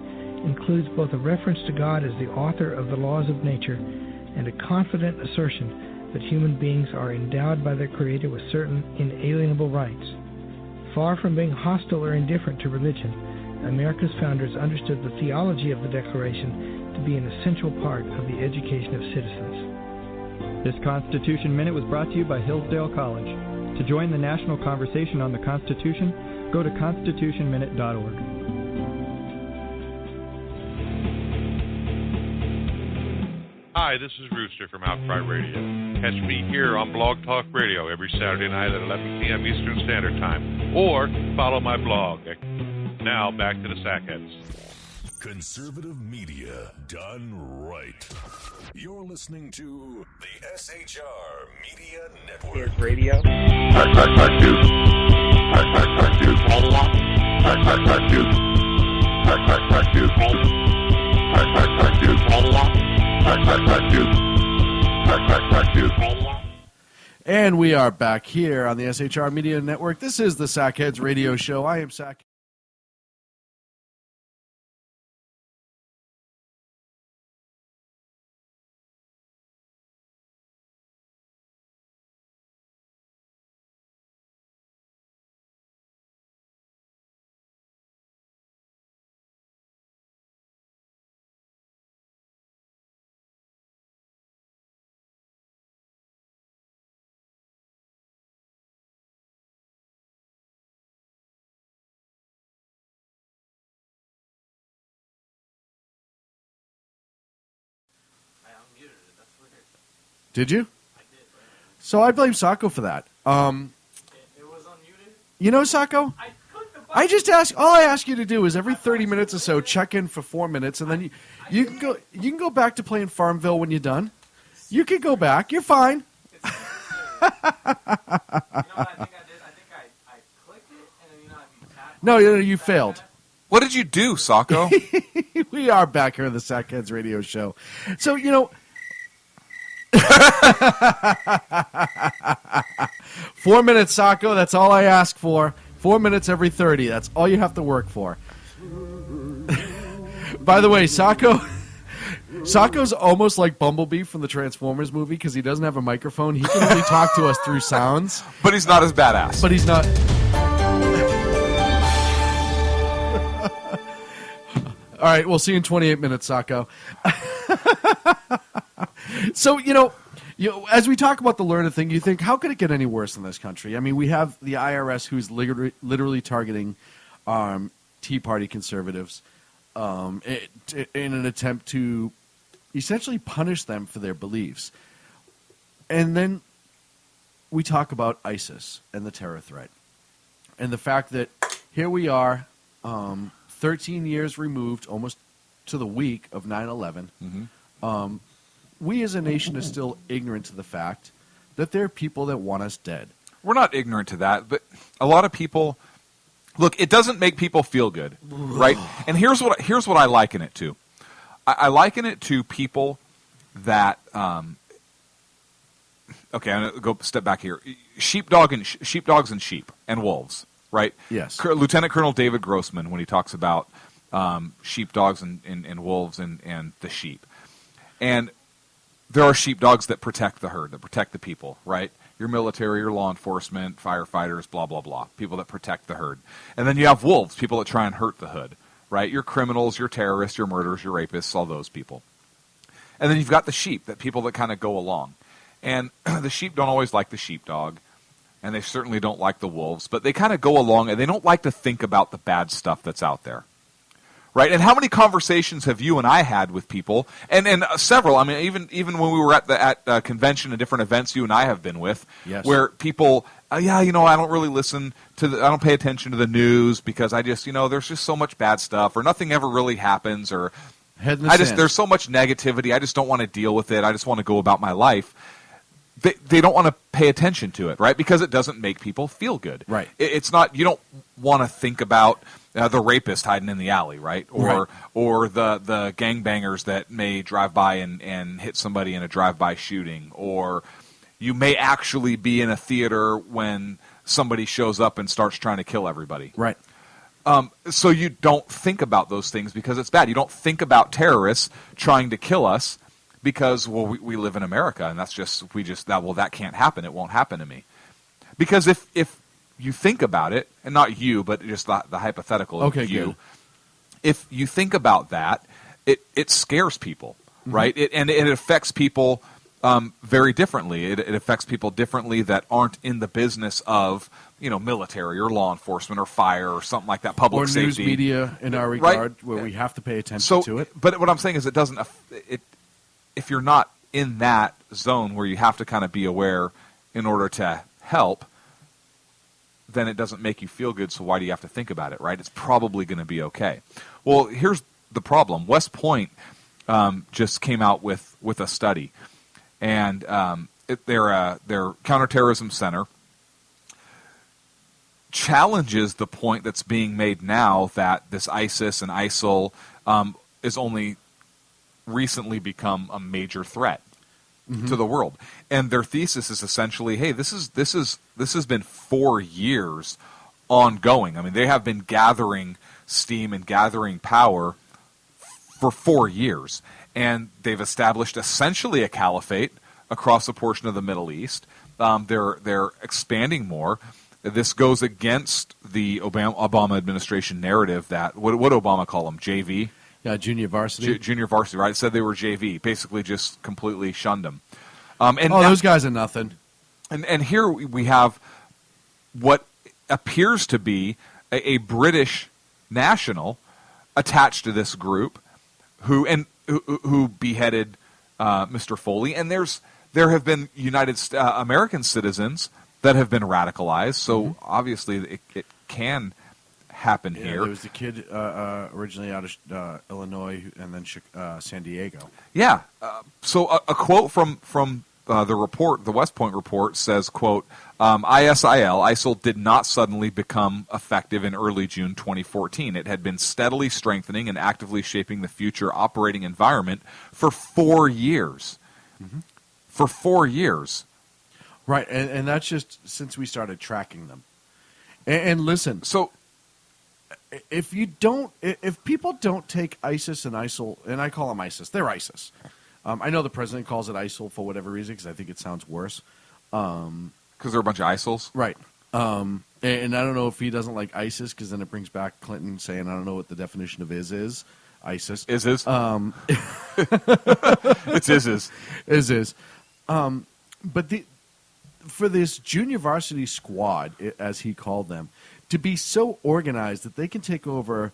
includes both a reference to God as the author of the laws of nature and a confident assertion that human beings are endowed by their Creator with certain inalienable rights. Far from being hostile or indifferent to religion, America's founders understood the theology of the Declaration to be an essential part of the education of citizens. This Constitution Minute was brought to you by Hillsdale College. To join the national conversation on the Constitution, go to constitutionminute.org. Hi, this is Rooster from Outcry Radio. Catch me here on Blog Talk Radio every Saturday night at 11 p.m. Eastern Standard Time. Or follow my blog. Now, back to the Sackheads. Conservative media done right. You're listening to the SHR Media Network. Here's radio. Fact news. Fact news. Fact news. Fact news. Fact news. Fact news. And we are back here on the SHR Media Network. This is the Sackheads Radio Show. I am Sack. Did you? I did. So I blame Sacco for that. It was unmuted. You know, Sacco? I just ask. All I ask you to do is every 30 minutes or so check in for 4 minutes, and then you can go. You can go back to playing Farmville when you're done. You can go back. You're fine. You know what I think I did? I think I clicked it, and then if you tap. No, you failed. What did you do, Sacco? We are back here on the Sackheads Radio Show. So, 4 minutes, Sacco. That's all I ask for. 4 minutes every 30. That's all you have to work for. By the way, Sacco's almost like Bumblebee from the Transformers movie because he doesn't have a microphone. He can only talk to us through sounds. But he's not as badass. But he's not. All right, we'll see you in 28 minutes, Sacco. So, as we talk about the learner thing, you think, how could it get any worse in this country? I mean, we have the IRS who's literally targeting Tea Party conservatives in an attempt to essentially punish them for their beliefs. And then we talk about ISIS and the terror threat. And the fact that here we are, 13 years removed, almost to the week of 9/11, we as a nation are still ignorant to the fact that there are people that want us dead. We're not ignorant to that, but a lot of people look. It doesn't make people feel good, right? And here's what I liken it to. I liken it to people that. Okay, I'm gonna go step back here. Sheepdogs and sheep and wolves, right? Yes. Lieutenant Colonel David Grossman, when he talks about sheepdogs and wolves and the sheep, and there are sheepdogs that protect the herd, that protect the people, right? Your military, your law enforcement, firefighters, blah, blah, blah. People that protect the herd. And then you have wolves, people that try and hurt the hood, right? Your criminals, your terrorists, your murderers, your rapists, all those people. And then you've got the sheep, that people that kind of go along. And the sheep don't always like the sheepdog, and they certainly don't like the wolves, but they kind of go along, and they don't like to think about the bad stuff that's out there. Right, and how many conversations have you and I had with people, and several? I mean, even when we were at convention and different events, you and I have been with, yes, where people, I don't really listen to I don't pay attention to the news because I just, there's just so much bad stuff, or nothing ever really happens, or there's so much negativity. I just don't want to deal with it. I just want to go about my life. They don't want to pay attention to it, right? Because it doesn't make people feel good. Right. It's not. You don't want to think about the rapist hiding in the alley, right? Or the gangbangers that may drive by and hit somebody in a drive-by shooting. Or you may actually be in a theater when somebody shows up and starts trying to kill everybody. Right. So you don't think about those things because it's bad. You don't think about terrorists trying to kill us because, well, we live in America, and that can't happen. It won't happen to me. Because if you think about it, and not you, but just the hypothetical of you, good. If you think about that, it scares people, right? And it affects people very differently. It affects people differently that aren't in the business of military or law enforcement or fire or something like that, public safety. Or news media in our regard, right? Where we have to pay attention to it. But what I'm saying is it doesn't if you're not in that zone where you have to kind of be aware in order to help, then it doesn't make you feel good, so why do you have to think about it, right? It's probably going to be okay. Well, here's the problem. West Point just came out with a study, and their counterterrorism center challenges the point that's being made now that this ISIS and ISIL is only recently become a major threat to the world. And their thesis is essentially, hey, this has been 4 years ongoing. I mean, they have been gathering steam and gathering power for 4 years. And they've established essentially a caliphate across a portion of the Middle East. They're expanding more. This goes against the Obama administration narrative that, what Obama call them, JV? Yeah, junior varsity. Junior varsity, right? It said they were JV, basically just completely shunned them. Those guys are nothing. And here we have what appears to be a British national attached to this group who beheaded Mr. Foley. And there have been American citizens that have been radicalized, so obviously it can happen here. There was the kid originally out of Illinois and then San Diego. Yeah. So a quote from the report, the West Point report, says, quote, ISIL did not suddenly become effective in early June 2014. It had been steadily strengthening and actively shaping the future operating environment for 4 years. For 4 years. Right, and that's just since we started tracking them. And listen, so if people don't take ISIS and ISIL, and I call them ISIS, they're ISIS. I know the president calls it ISIL for whatever reason because I think it sounds worse. Because they're a bunch of ISILs? Right. And I don't know if he doesn't like ISIS because then it brings back Clinton saying, I don't know what the definition of is. ISIS. It's is. But for this junior varsity squad, as he called them, to be so organized that they can take over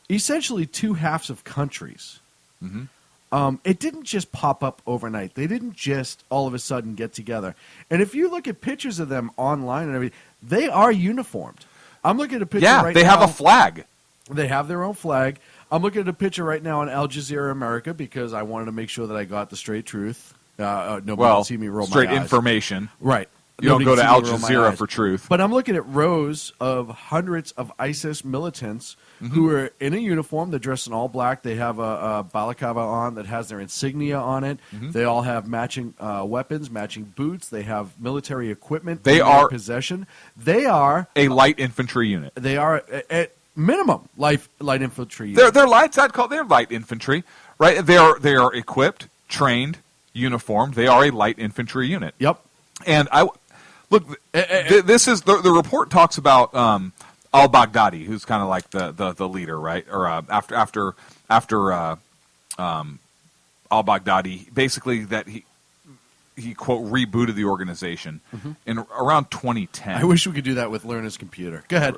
essentially two halves of countries. It didn't just pop up overnight. They didn't just all of a sudden get together. And if you look at pictures of them online and everything, they are uniformed. I'm looking at a picture right now. Yeah, they have a flag. They have their own flag. I'm looking at a picture right now on Al Jazeera America because I wanted to make sure that I got the straight truth. Nobody can see me roll my eyes. Straight information. Right. You don't go to Al Jazeera for truth. But I'm looking at rows of hundreds of ISIS militants who are in a uniform. They're dressed in all black. They have a balaclava on that has their insignia on it. They all have matching weapons, matching boots. They have military equipment in their possession. They are a light infantry unit. They are at minimum light infantry unit. They're light. I'd call they're light infantry, right? They are equipped, trained, uniformed. They are a light infantry unit. Yep. And this is the report talks about al-Baghdadi, who's kind of like the leader, right? Or after al-Baghdadi, basically that he quote rebooted the organization in around 2010. I wish we could do that with Lerner's computer. Go ahead.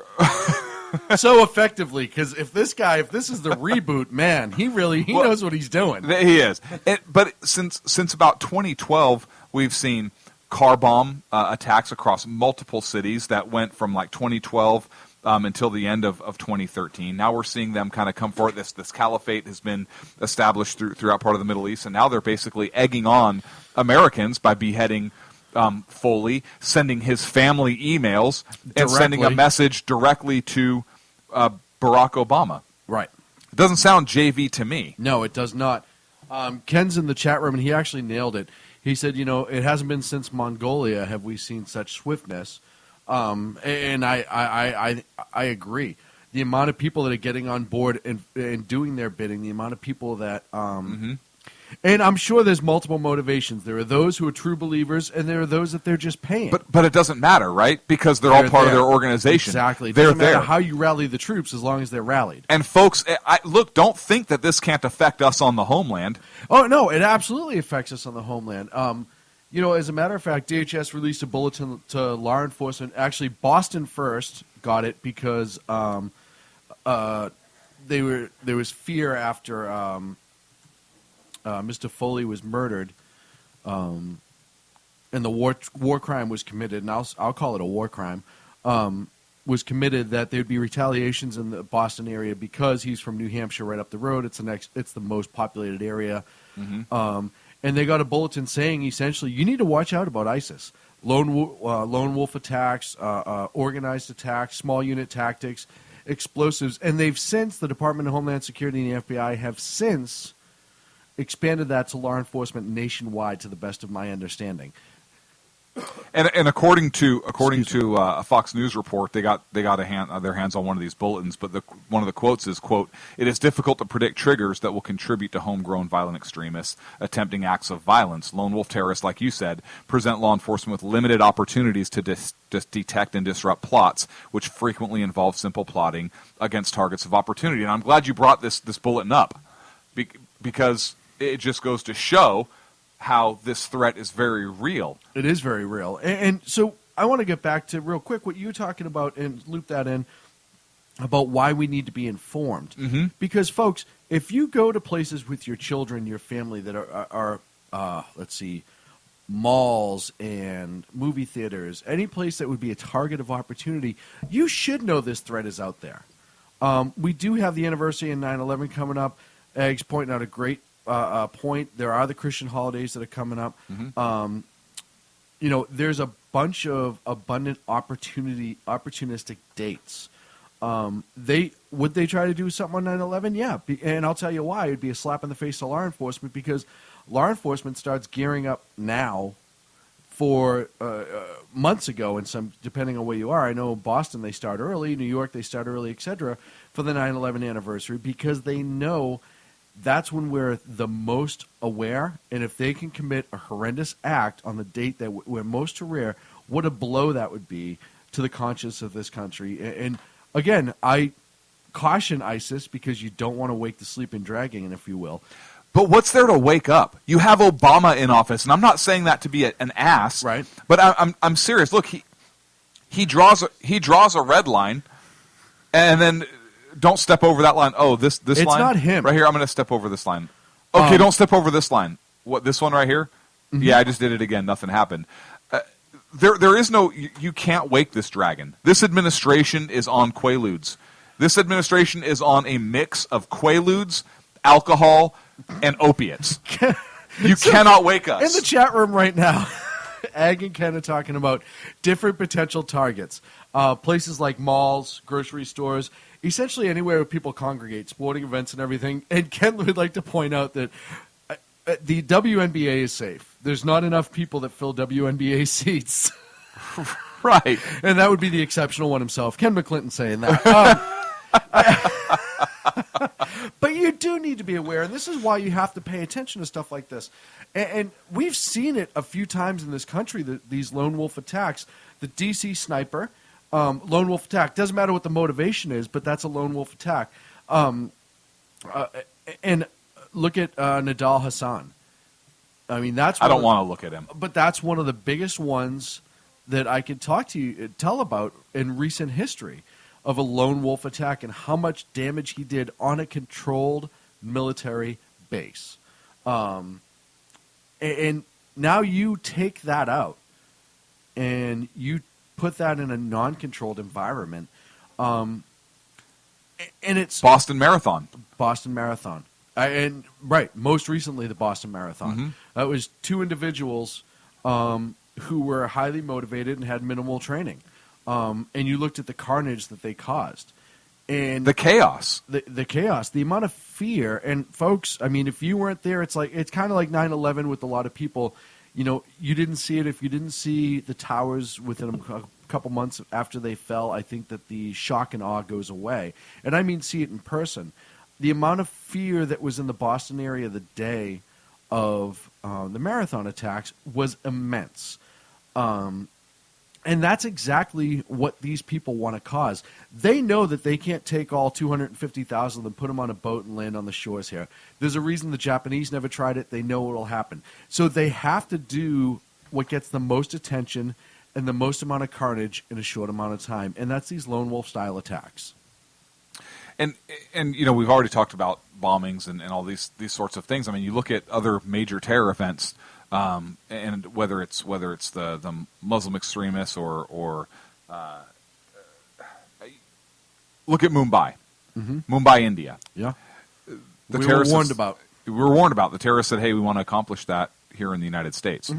So effectively, because if this is the reboot, man, he knows what he's doing. He is. But since about 2012, we've seen car bomb attacks across multiple cities that went from like 2012 until the end of 2013. Now we're seeing them kind of come forward. This caliphate has been established throughout part of the Middle East, and now they're basically egging on Americans by beheading Foley, sending his family emails, and sending a message directly to Barack Obama. Right. It doesn't sound JV to me. No, it does not. Ken's in the chat room, and he actually nailed it. He said, it hasn't been since Mongolia have we seen such swiftness. And I agree. The amount of people that are getting on board and doing their bidding, the amount of people that and I'm sure there's multiple motivations. There are those who are true believers, and there are those that they're just paying. But it doesn't matter, right? Because they're all part of their organization. Exactly. It They're doesn't matter there. how you rally the troops as long as they're rallied. And folks, look, don't think that this can't affect us on the homeland. Oh, no, it absolutely affects us on the homeland. As a matter of fact, DHS released a bulletin to law enforcement. Actually, Boston first got it because there was fear after Mr. Foley was murdered, and the war crime was committed, and I'll call it a war crime, was committed, that there'd be retaliations in the Boston area because he's from New Hampshire, right up the road. It's the most populated area, and they got a bulletin saying essentially you need to watch out about ISIS, lone wolf attacks, organized attacks, small unit tactics, explosives, and they've since, the Department of Homeland Security and the FBI have since expanded that to law enforcement nationwide, to the best of my understanding. And according to a Fox News report, they got their hands on one of these bulletins. But one of the quotes is, quote, "It is difficult to predict triggers that will contribute to homegrown violent extremists attempting acts of violence. Lone wolf terrorists, like you said, present law enforcement with limited opportunities to detect and disrupt plots, which frequently involve simple plotting against targets of opportunity." And I'm glad you brought this bulletin up, because it just goes to show how this threat is very real. It is very real. And so I want to get back to, real quick, what you were talking about and loop that in about why we need to be informed. Mm-hmm. Because, folks, if you go to places with your children, your family that are let's see, malls and movie theaters, any place that would be a target of opportunity, you should know this threat is out there. We do have the anniversary in 9/11 coming up. Egg's pointing out a great point. There are the Christian holidays that are coming up. There's a bunch of abundant opportunistic dates. Would they try to do something on 9/11? Yeah, and I'll tell you why. It'd be a slap in the face to law enforcement, because law enforcement starts gearing up now for months ago, and some, depending on where you are. I know in Boston they start early, New York they start early, etc., for the 9/11 anniversary, because they know that's when we're the most aware, and if they can commit a horrendous act on the date that we're most aware, what a blow that would be to the conscience of this country. And again, I caution ISIS, because you don't want to wake the sleeping dragon, if you will. But what's there to wake up? You have Obama in office, and I'm not saying that to be an ass, right? But I'm serious. Look, he draws a red line, and then don't step over that line. Oh, this it's line? It's not him. Right here, I'm going to step over this line. Okay, don't step over this line. What, this one right here? Mm-hmm. Yeah, I just did it again. Nothing happened. There is no, you can't wake this dragon. This administration is on Quaaludes. This administration is on a mix of Quaaludes, alcohol, and opiates. You cannot wake us. In the chat room right now, Ag and Ken are talking about different potential targets. Places like malls, grocery stores, essentially anywhere where people congregate, sporting events and everything. And Ken would like to point out that the WNBA is safe. There's not enough people that fill WNBA seats. Right. And that would be the exceptional one himself. Ken McClinton saying that. But you do need to be aware, and this is why you have to pay attention to stuff like this. And we've seen it a few times in this country, these lone wolf attacks. The DC sniper, lone wolf attack. Doesn't matter what the motivation is, but that's a lone wolf attack. And look at Nadal Hassan. I mean, I don't want to look at him. But that's one of the biggest ones that I could tell about in recent history of a lone wolf attack and how much damage he did on a controlled military base. And now you take that out and you put that in a non-controlled environment. And it's Boston Marathon. And right, most recently the Boston Marathon. Mm-hmm. That was two individuals who were highly motivated and had minimal training. And you looked at the carnage that they caused. And the chaos. The chaos, the amount of fear. And folks, I mean, if you weren't there, it's kind of like 9/11 with a lot of people. You know, you didn't see it. If you didn't see the towers within a couple months after they fell, I think that the shock and awe goes away. And I mean see it in person. The amount of fear that was in the Boston area the day of the marathon attacks was immense. And that's exactly what these people want to cause. They know that they can't take all 250,000 of them, put them on a boat and land on the shores here. There's a reason the Japanese never tried it. They know it will happen. So they have to do what gets the most attention and the most amount of carnage in a short amount of time, and that's these lone wolf style attacks. And we've already talked about bombings and all these sorts of things. I mean, you look at other major terror events, and whether it's the Muslim extremists or look at Mumbai, Mumbai, India. Yeah, We were warned about the terrorists said, "Hey, we want to accomplish that here in the United States."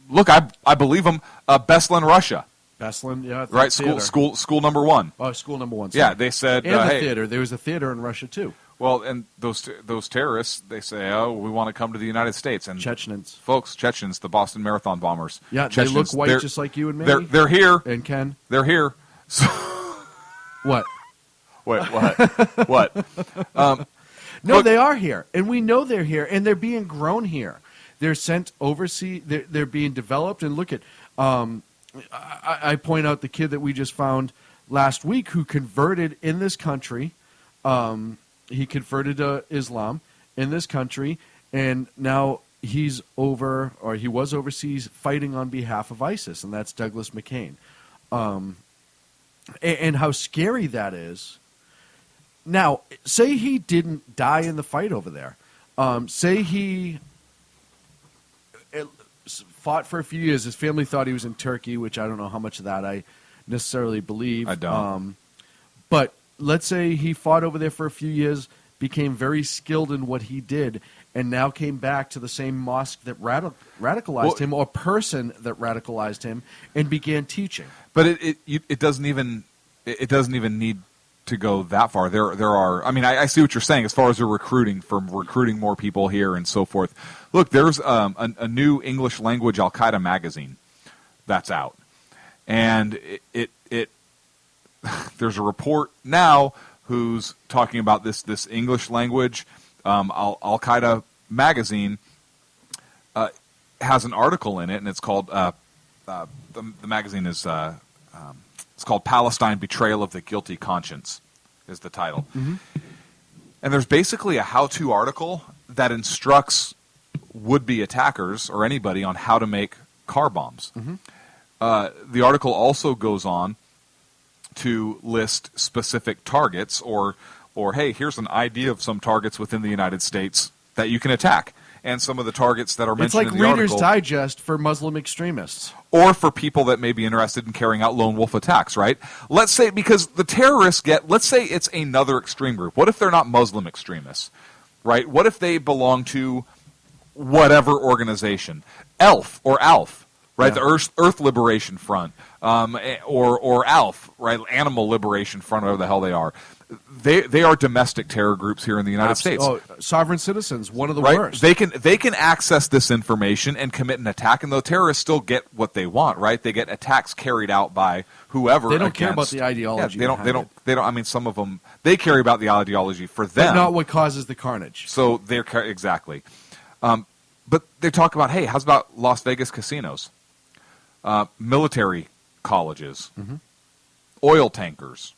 Look, I believe them. Beslan, Russia. Beslan, yeah, right. Theater. School number one. Oh, school number one. Yeah, they said, and the hey, theater. There was a theater in Russia too. Well, and those terrorists, they say, "Oh, we want to come to the United States." And Chechens, folks, Chechens, the Boston Marathon bombers. Yeah, Chechens, they look white just like you and me. They're here. And Ken, they're here. So what? Wait, what? What? No, they are here, and we know they're here, and they're being grown here. They're sent overseas. They're being developed. And look at, I point out the kid that we just found last week who converted in this country. He converted to Islam in this country, and now he was overseas fighting on behalf of ISIS, and that's Douglas McCain. And how scary that is. Now, say he didn't die in the fight over there. Say he fought for a few years. His family thought he was in Turkey, which I don't know how much of that I necessarily believe. I don't. But let's say he fought over there for a few years, became very skilled in what he did, and now came back to the same mosque that radicalized him, or person that radicalized him, and began teaching. But it doesn't even need to go that far. There are. I mean, I see what you're saying as far as they're recruiting more people here and so forth. Look, there's a new English language Al Qaeda magazine that's out, and it there's a report now who's talking about this English language Al Qaeda magazine has an article in it, and it's called the magazine is it's called Palestine: Betrayal of the Guilty Conscience is the title. And there's basically a how-to article that instructs would-be attackers or anybody on how to make car bombs. The article also goes on to list specific targets or hey, here's an idea of some targets within the United States that you can attack. And some of the targets that are mentioned in the article. It's like Reader's Digest for Muslim extremists. Or for people that may be interested in carrying out lone wolf attacks, right? Let's say, because the terrorists let's say it's another extreme group. What if they're not Muslim extremists, right? What if they belong to whatever organization? ELF or ALF, right? Yeah. The Earth Liberation Front, or ALF, right? Animal Liberation Front, whatever the hell they are. They are domestic terror groups here in the United States. Oh, sovereign citizens, one of the right? worst. They can access this information and commit an attack, and the terrorists still get what they want, right? They get attacks carried out by whoever. They don't care about the ideology. Yeah, they don't. I mean, some of them they care about the ideology for them, but not what causes the carnage. So they're exactly. But they talk about, hey, how's about Las Vegas casinos, military colleges, oil tankers.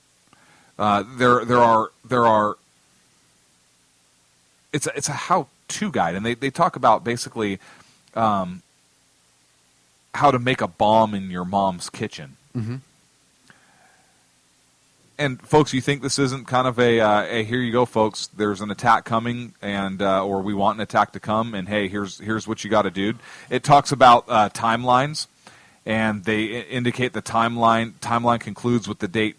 There are. It's a how-to guide, and they talk about basically how to make a bomb in your mom's kitchen. And folks, you think this isn't kind of a here you go, folks. There's an attack coming, and or we want an attack to come, and hey, here's what you got to do. It talks about timelines, and they indicate the timeline concludes with the date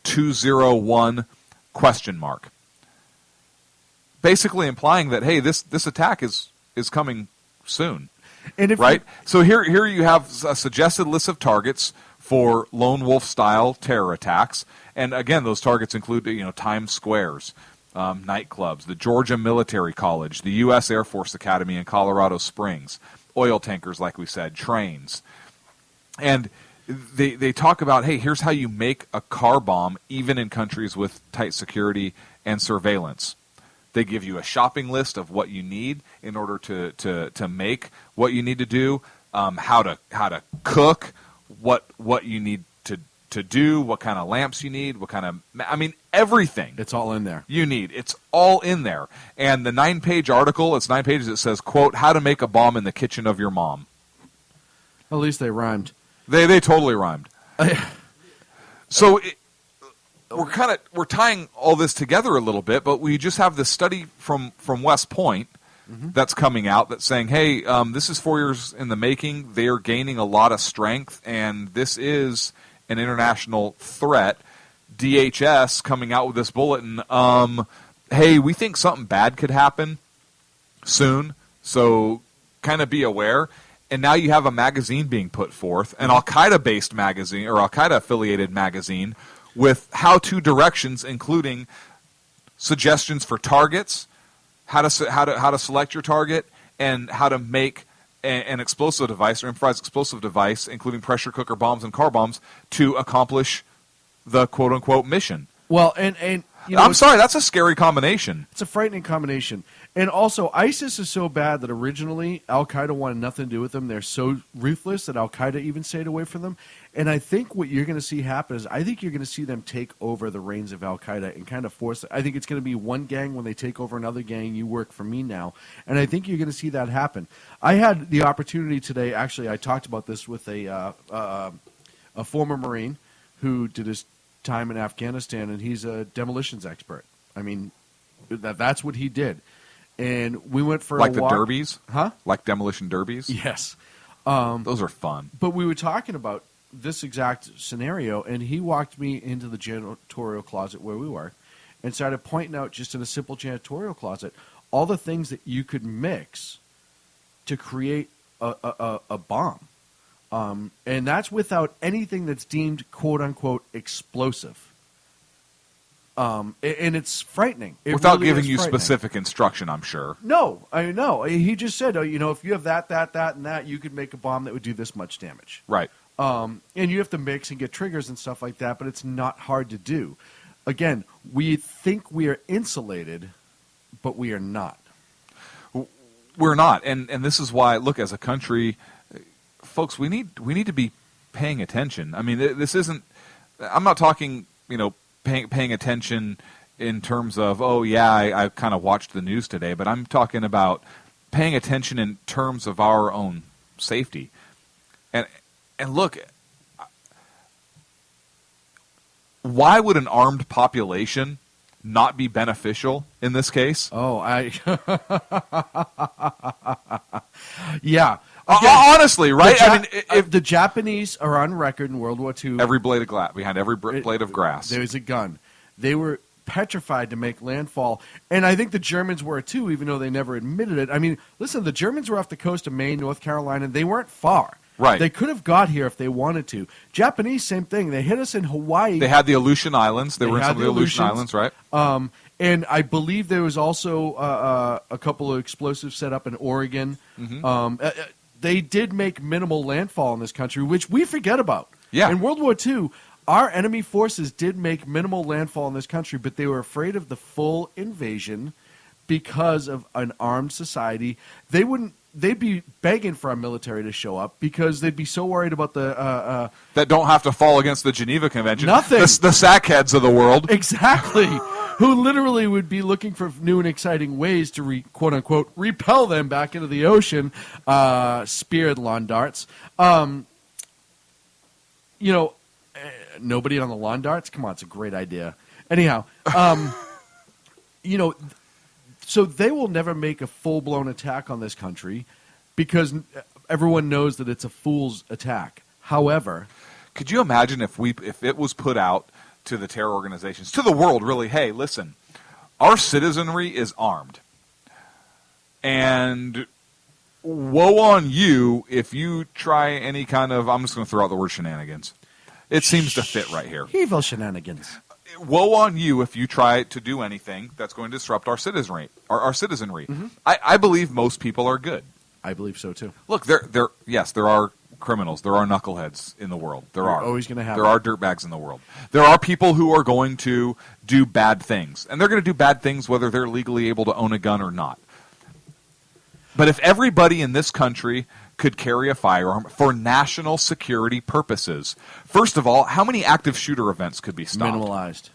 201 ? Basically implying that, hey, this attack is coming soon. And right? So here you have a suggested list of targets for lone wolf style terror attacks. And again, those targets include Times Squares, nightclubs, the Georgia Military College, the U.S. Air Force Academy in Colorado Springs, oil tankers, like we said, trains. And they talk about, hey, here's how you make a car bomb even in countries with tight security and surveillance. They give you a shopping list of what you need in order to make what you need to do, how to cook, what you need to do, what kind of lamps you need, everything. It's all in there. You need. It's all in there. And the 9-page article, it's 9 pages, it says, quote, how to make a bomb in the kitchen of your mom. At least they rhymed. They totally rhymed. So we're tying all this together a little bit, but we just have this study from West Point that's coming out that's saying, hey, this is 4 years in the making. They are gaining a lot of strength, and this is an international threat. DHS coming out with this bulletin. Hey, we think something bad could happen soon, so kind of be aware. And now you have a magazine being put forth, an Al-Qaeda-based magazine or Al-Qaeda-affiliated magazine with how-to directions, including suggestions for targets, how to select your target, and how to make an explosive device or improvised explosive device, including pressure cooker bombs and car bombs, to accomplish the quote-unquote mission. Well, and you know, I'm sorry, that's a scary combination. It's a frightening combination. And also, ISIS is so bad that originally Al-Qaeda wanted nothing to do with them. They're so ruthless that Al-Qaeda even stayed away from them. And I think what you're going to see happen is I think you're going to see them take over the reins of Al-Qaeda and kind of force it. I think it's going to be one gang when they take over another gang. You work for me now. And I think you're going to see that happen. I had the opportunity today, actually, I talked about this with a former Marine who did his time in Afghanistan, and he's a demolitions expert. I mean, that's what he did. And we went for like a the walk. derbies? Huh? Like demolition derbies? Yes. Those are fun. But we were talking about this exact scenario, and he walked me into the janitorial closet where we were and started pointing out, just in a simple janitorial closet, all the things that you could mix to create a bomb. And that's without anything that's deemed quote-unquote explosive. And it's frightening. It Without really giving is you frightening. specific instruction, I'm sure. No, I know. He just said, if you have that, and that, you could make a bomb that would do this much damage. Right. And you have to mix and get triggers and stuff like that, but it's not hard to do. Again, we think we are insulated, but we are not. We're not. And this is why, look, as a country, folks, we need to be paying attention. I mean, this isn't – I'm not talking, paying attention in terms of, I kind of watched the news today, but I'm talking about paying attention in terms of our own safety. And look, why would an armed population not be beneficial in this case? Yeah. Honestly, right? The Japanese are on record in World War II. Every blade of glass, behind every blade of grass. There's a gun. They were petrified to make landfall. And I think the Germans were too, even though they never admitted it. I mean, listen, the Germans were off the coast of Maine, North Carolina. They weren't far. Right. They could have got here if they wanted to. Japanese, same thing. They hit us in Hawaii. They had the Aleutian Islands. They were in some of the Aleutian Islands, right? And I believe there was also a couple of explosives set up in Oregon. Mm-hmm. They did make minimal landfall in this country, which we forget about. Yeah. In World War II, our enemy forces did make minimal landfall in this country, but they were afraid of the full invasion because of an armed society. They'd be begging for our military to show up because they'd be so worried about the that don't have to fall against the Geneva Convention. Nothing. The sackheads of the world. Exactly. Who literally would be looking for new and exciting ways to quote-unquote repel them back into the ocean, speared lawn darts. Nobody on the lawn darts? Come on, it's a great idea. Anyhow, so they will never make a full-blown attack on this country because everyone knows that it's a fool's attack. However, could you imagine if it was put out to the terror organizations, to the world, really, hey, listen, our citizenry is armed. And woe on you if you try any kind of, I'm just going to throw out the word shenanigans. It seems to fit right here. Evil shenanigans. Woe on you if you try to do anything that's going to disrupt our citizenry. Our citizenry. Mm-hmm. I believe most people are good. I believe so too. Look, there are criminals. There are knuckleheads in the world. There are always going to have. There are dirtbags in the world. There are people who are going to do bad things, and they're going to do bad things whether they're legally able to own a gun or not. But if everybody in this country could carry a firearm for national security purposes, first of all, how many active shooter events could be stopped? Minimalized.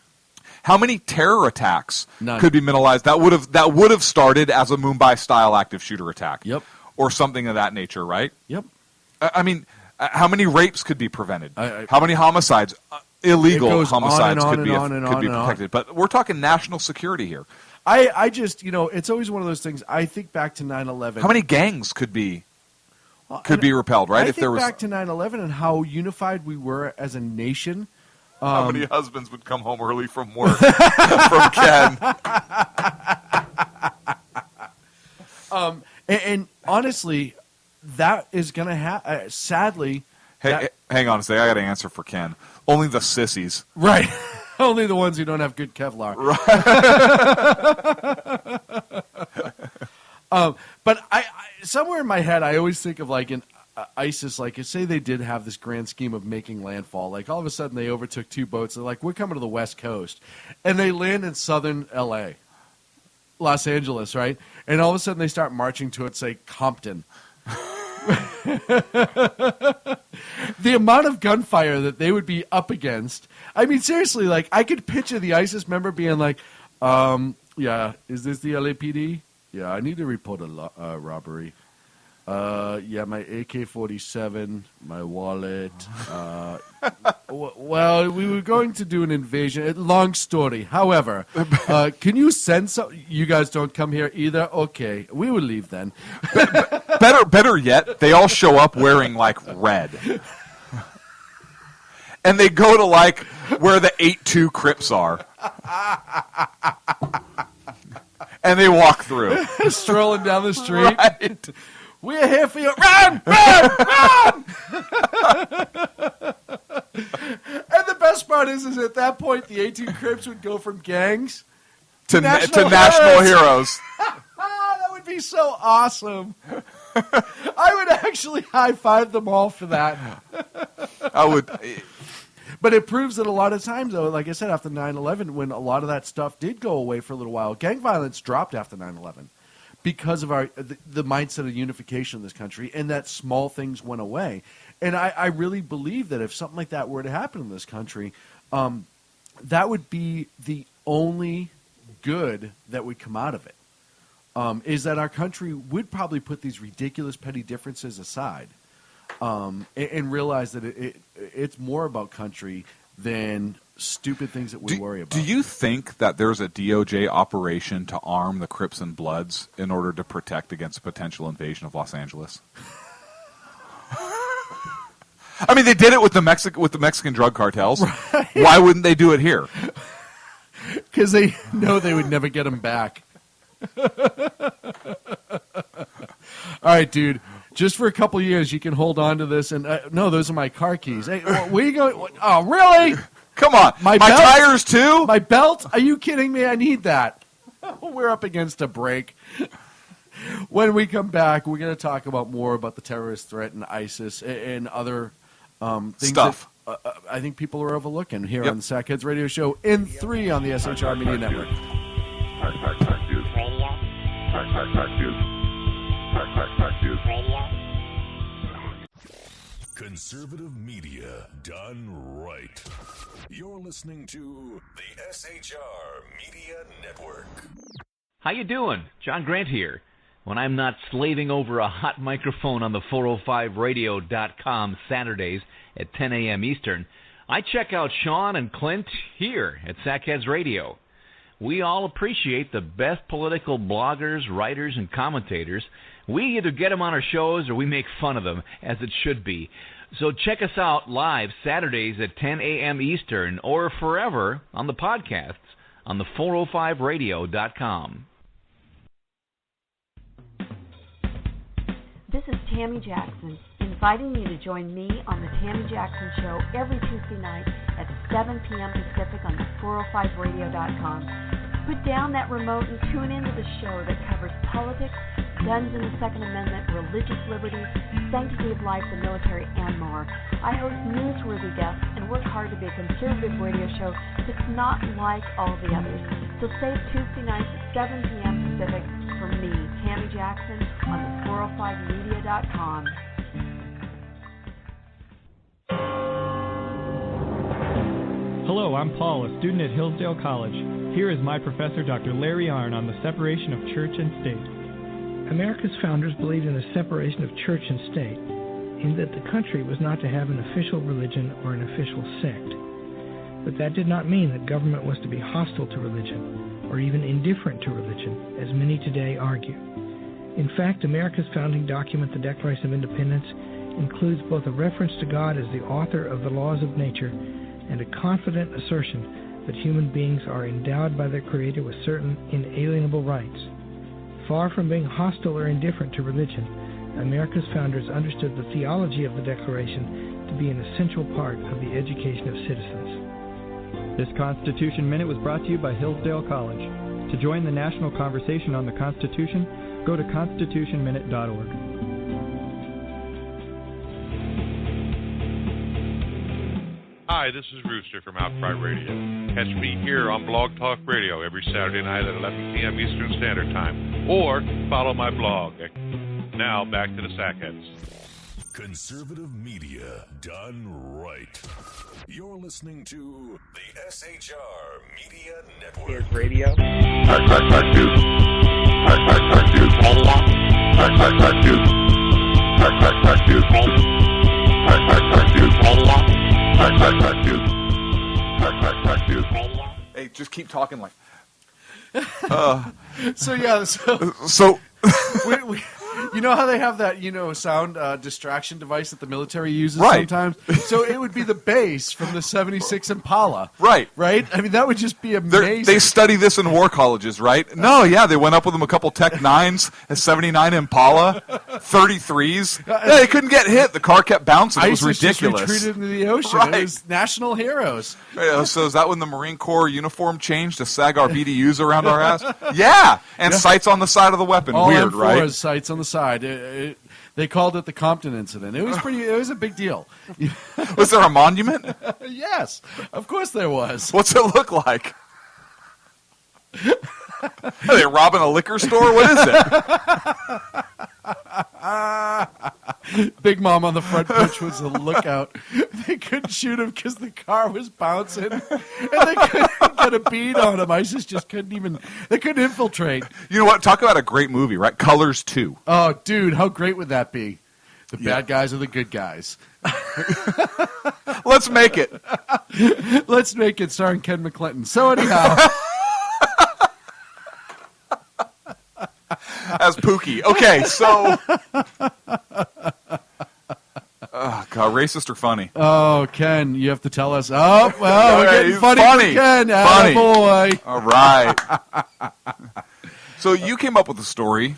How many terror attacks None. could be minimalized that would have started as a Mumbai-style active shooter attack? Yep. Or something of that nature, right? Yep. I mean, how many rapes could be prevented? How many homicides? illegal homicides on could and be on and could on be and on. protected. But we're talking national security here. I just, it's always one of those things. I think back to 9/11. How many gangs could be repelled, right? I if think there was back to 9/11 and how unified we were as a nation. how many husbands would come home early from work from Ken? And honestly, that is going to happen. Sadly. Hang on a second. I got an answer for Ken. Only the sissies. Right. Only the ones who don't have good Kevlar. Right. But I somewhere in my head, I always think of like an ISIS, like say they did have this grand scheme of making landfall. Like all of a sudden they overtook two boats. They're like, we're coming to the West Coast. And they land in southern L.A., Los Angeles, right? And all of a sudden they start marching to it, say, Compton. The amount of gunfire that they would be up against. I mean, seriously, like I could picture the ISIS member being like, yeah, is this the LAPD? Yeah, I need to report a robbery. Yeah, my AK-47, my wallet. Well, we were going to do an invasion. Long story. However, can you send some? You guys don't come here either? Okay, we will leave then. Better yet, they all show up wearing like red. And they go to like where the 8-2 Crips are. And they walk through. Strolling down the street. Right. We're here for you. Run! Run! Run! And the best part is at that point, the 18 Crips would go from gangs to national heroes. That would be so awesome. I would actually high-five them all for that. I would. But it proves that a lot of times, though, like I said, after 9/11, when a lot of that stuff did go away for a little while, gang violence dropped after 9/11 because of the mindset of unification in this country, and that small things went away. And I really believe that if something like that were to happen in this country, that would be the only good that would come out of it, is that our country would probably put these ridiculous petty differences aside. And realize that it's more about country than stupid things that we worry about. Do you think that there's a DOJ operation to arm the Crips and Bloods in order to protect against a potential invasion of Los Angeles? I mean, they did it with the Mexican drug cartels. Right. Why wouldn't they do it here? Because they know they would never get them back. All right, dude. Just for a couple years, you can hold on to this. And no, those are my car keys. Hey, where you going? Oh, really? Come on. My tires, too? My belt? Are you kidding me? I need that. We're up against a break. When we come back, we're going to talk more about the terrorist threat and ISIS and other things stuff that I think people are overlooking here on the Sackheads Radio Show in 3 on the SHR Media Network. Conservative media done right. You're listening to the SHR Media Network. How you doing? John Grant here. When I'm not slaving over a hot microphone on the 405radio.com Saturdays at 10 a.m. Eastern, I check out Sean and Clint here at Sackheads Radio. We all appreciate the best political bloggers, writers, and commentators. We either get them on our shows or we make fun of them, as it should be. So check us out live Saturdays at 10 a.m. Eastern or forever on the podcasts on the 405radio.com. This is Tammy Jackson, inviting you to join me on the Tammy Jackson Show every Tuesday night at 7 p.m. Pacific on the 405radio.com. Put down that remote and tune into the show that covers politics, guns and the Second Amendment, religious liberties, sanctity of life, the military, and more. I host newsworthy guests and work hard to be a conservative radio show that's not like all the others. So save Tuesday nights at 7 p.m. Pacific for me, Tammy Jackson, on the 405media.com. Hello, I'm Paul, a student at Hillsdale College. Here is my professor, Dr. Larry Arnn, on the separation of church and state. America's founders believed in the separation of church and state, in that the country was not to have an official religion or an official sect. But that did not mean that government was to be hostile to religion, or even indifferent to religion, as many today argue. In fact, America's founding document, the Declaration of Independence, includes both a reference to God as the author of the laws of nature and a confident assertion that human beings are endowed by their Creator with certain inalienable rights. Far from being hostile or indifferent to religion, America's founders understood the theology of the Declaration to be an essential part of the education of citizens. This Constitution Minute was brought to you by Hillsdale College. To join the national conversation on the Constitution, go to constitutionminute.org. Hi, this is Rooster from Outcry Radio. Catch me here on Blog Talk Radio every Saturday night at 11 p.m. Eastern Standard Time, or follow my blog. Now, back to the Sackheads. Conservative media done right. You're listening to the SHR Media Network. Here's radio. Fact news. Fact news. Fact news. Fact news. Fact news. Hey, just keep talking like. So you know how they have that, sound distraction device that the military uses sometimes? So it would be the bass from the 76 Impala. Right. Right? I mean, that would just be amazing. They study this in war colleges, right? No, yeah, they went up with them a couple Tech 9s, a 79 Impala, 33s. Yeah, they couldn't get hit. The car kept bouncing. It was ridiculous. Just retreated into the ocean. Right. It was national heroes. So is that when the Marine Corps uniform changed to sag our BDUs around our ass? Yeah, and sights on the side of the weapon. All Weird, M4s, right? Sights on the side. They called it the Compton incident. It was It was a big deal. Was there a monument? Yes, of course there was. What's it look like? Are they robbing a liquor store? What is it? Big Mom on the front porch was a lookout. They couldn't shoot him because the car was bouncing, and they couldn't get a bead on him. ISIS just couldn't even. They couldn't infiltrate. You know what? Talk about a great movie, right? Colors 2. Oh, dude, how great would that be? The bad guys are the good guys. Let's make it. Let's make it, starring Ken McClinton. So anyhow. As Pookie. Okay, so. Oh, God, racist or funny? Oh, Ken, you have to tell us. Oh, well, we're getting funny. Ken. Funny. Boy. All right. So you came up with a story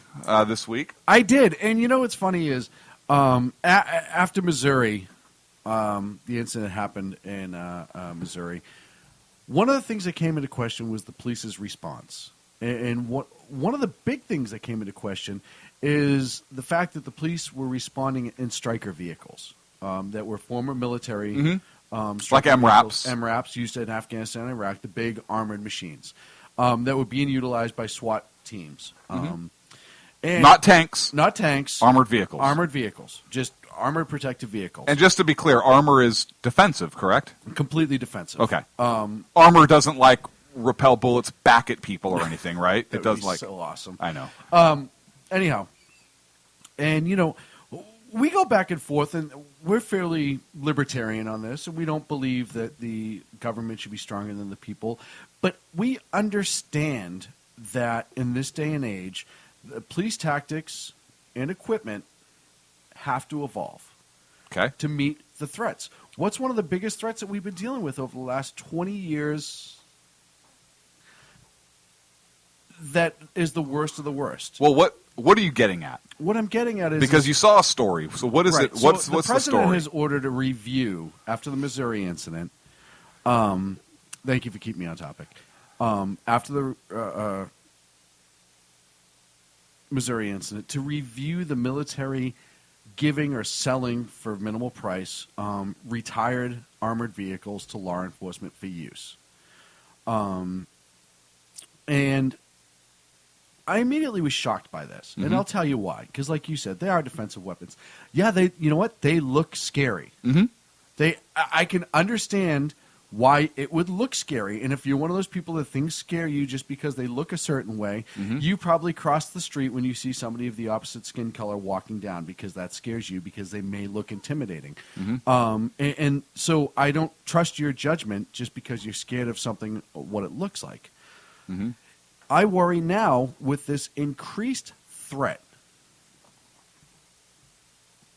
this week. I did. And you know what's funny is after Missouri, the incident happened in Missouri, one of the things that came into question was the police's response. And one of the big things that came into question is the fact that the police were responding in Stryker vehicles that were former military, like MRAPs. MRAPs used in Afghanistan and Iraq, the big armored machines that were being utilized by SWAT teams. And not tanks. Not tanks. Armored vehicles. Armored vehicles. Just armored protective vehicles. And just to be clear, armor is defensive, correct? Completely defensive. Okay. Armor doesn't repel bullets back at people or anything, right? It does so awesome. I know. Anyhow, and we go back and forth, and we're fairly libertarian on this, and we don't believe that the government should be stronger than the people. But we understand that in this day and age, the police tactics and equipment have to evolve to meet the threats. What's one of the biggest threats that we've been dealing with over the last 20 years that is the worst of the worst? Well, what are you getting at? What I'm getting at is because you saw a story. So what is it? What's the president story? has ordered a review after the Missouri incident. Thank you for keeping me on topic. After the Missouri incident, to review the military giving or selling for minimal price retired armored vehicles to law enforcement for use. And I immediately was shocked by this, and I'll tell you why. Because, like you said, they are defensive weapons. Yeah, you know what? They look scary. I can understand why it would look scary. And if you're one of those people that things scare you just because they look a certain way, you probably cross the street when you see somebody of the opposite skin color walking down because that scares you because they may look intimidating. And so I don't trust your judgment just because you're scared of something, what it looks like. I worry now with this increased threat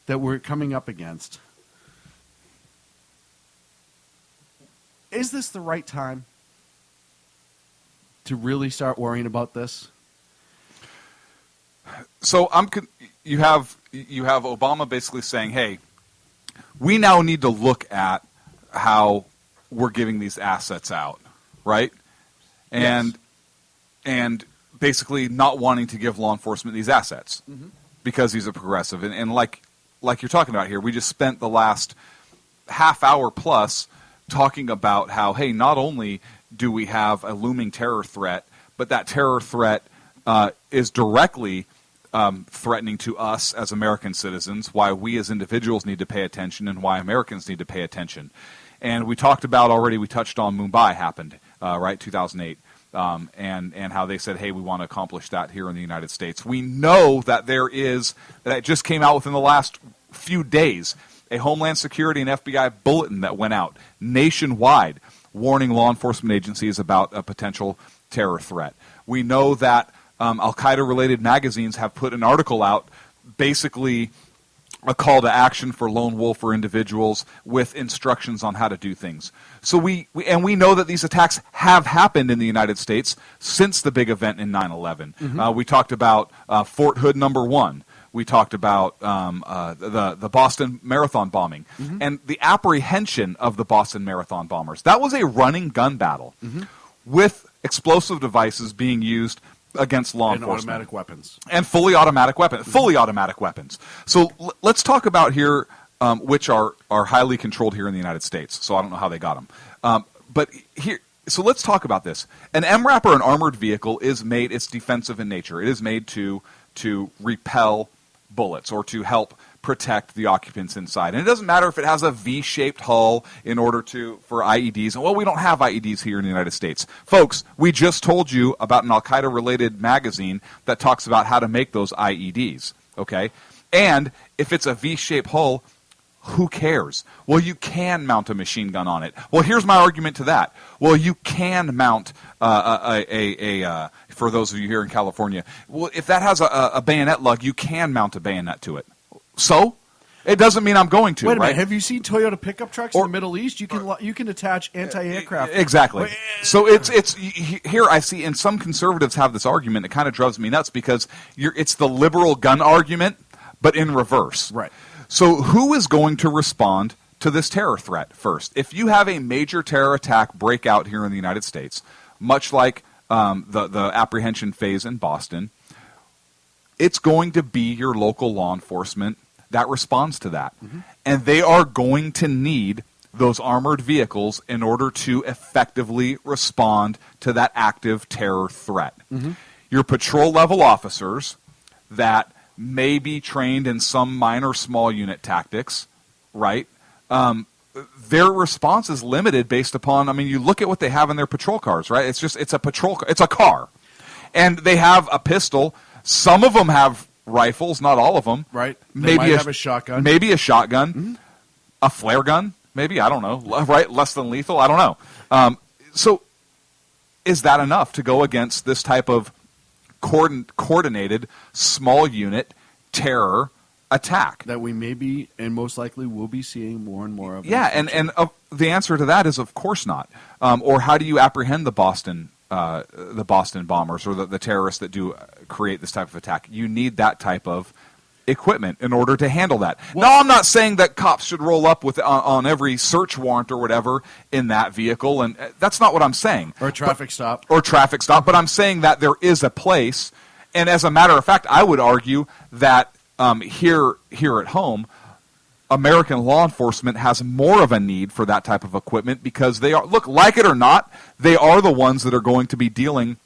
that we're coming up against. Is this the right time to really start worrying about this? So you have Obama basically saying, "Hey, we now need to look at how we're giving these assets out, right?" And basically not wanting to give law enforcement these assets because he's a progressive. And like you're talking about here, we just spent the last half hour plus talking about how, hey, not only do we have a looming terror threat, but that terror threat is directly threatening to us as American citizens, why we as individuals need to pay attention and why Americans need to pay attention. And we talked about already, we touched on Mumbai happened, right, 2008, and how they said, hey, we want to accomplish that here in the United States. We know that that just came out within the last few days, a Homeland Security and FBI bulletin that went out nationwide warning law enforcement agencies about a potential terror threat. We know that Al-Qaeda-related magazines have put an article out, basically a call to action for lone wolf or individuals with instructions on how to do things. So we know that these attacks have happened in the United States since the big event in 9/11. We talked about Fort Hood #1. We talked about the Boston Marathon bombing and the apprehension of the Boston Marathon bombers. That was a running gun battle with explosive devices being used against law enforcement. And automatic weapons. And fully automatic weapons. So let's talk about here, which are highly controlled here in the United States. So I don't know how they got them. So let's talk about this. An MRAP or an armored vehicle it's defensive in nature. It is made to repel bullets or to help protect the occupants inside. And it doesn't matter if it has a V-shaped hull in order for IEDs. Well, we don't have IEDs here in the United States. Folks, we just told you about an Al-Qaeda-related magazine that talks about how to make those IEDs, okay? And if it's a V-shaped hull, who cares? Well, you can mount a machine gun on it. Well, here's my argument to that. Well, you can mount for those of you here in California, well, if that has a bayonet lug, you can mount a bayonet to it. So, it doesn't mean I'm going to. Wait a minute. Right? Have you seen Toyota pickup trucks in the Middle East? You can attach anti-aircraft. Exactly. So it's here. I see, and some conservatives have this argument. It kind of drives me nuts because it's the liberal gun argument, but in reverse. Right. So who is going to respond to this terror threat first? If you have a major terror attack break out here in the United States, much like the apprehension phase in Boston, it's going to be your local law enforcement that responds to that. And they are going to need those armored vehicles in order to effectively respond to that active terror threat. Your patrol level officers that may be trained in some minor small unit tactics, right? Their response is limited based upon, you look at what they have in their patrol cars, right? It's a patrol car. It's a car. And they have a pistol. Some of them have rifles, not all of them. Right. They might have a shotgun. Maybe a shotgun. A flare gun, maybe, I don't know. Right? Less than lethal, I don't know. So is that enough to go against this type of coordinated small unit terror attack that we may be and most likely will be seeing more and more of? Yeah, and the answer to that is of course not. Or how do you apprehend the Boston bombers or the terrorists that do create this type of attack? You need that type of equipment in order to handle that. Well, now, I'm not saying that cops should roll up with on every search warrant or whatever in that vehicle, and that's not what I'm saying. Or a traffic stop. But I'm saying that there is a place, and as a matter of fact, I would argue that here at home, American law enforcement has more of a need for that type of equipment because they are, look, like it or not, they are the ones that are going to be dealing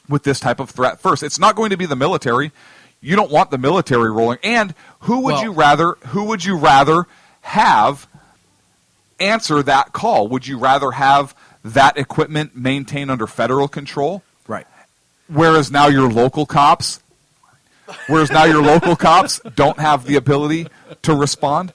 with this type of threat first. It's not going to be the military. You don't want the military rolling. And who would you rather have answer that call. Would you rather have that equipment maintained under federal control? Right. Whereas now your local cops don't have the ability to respond.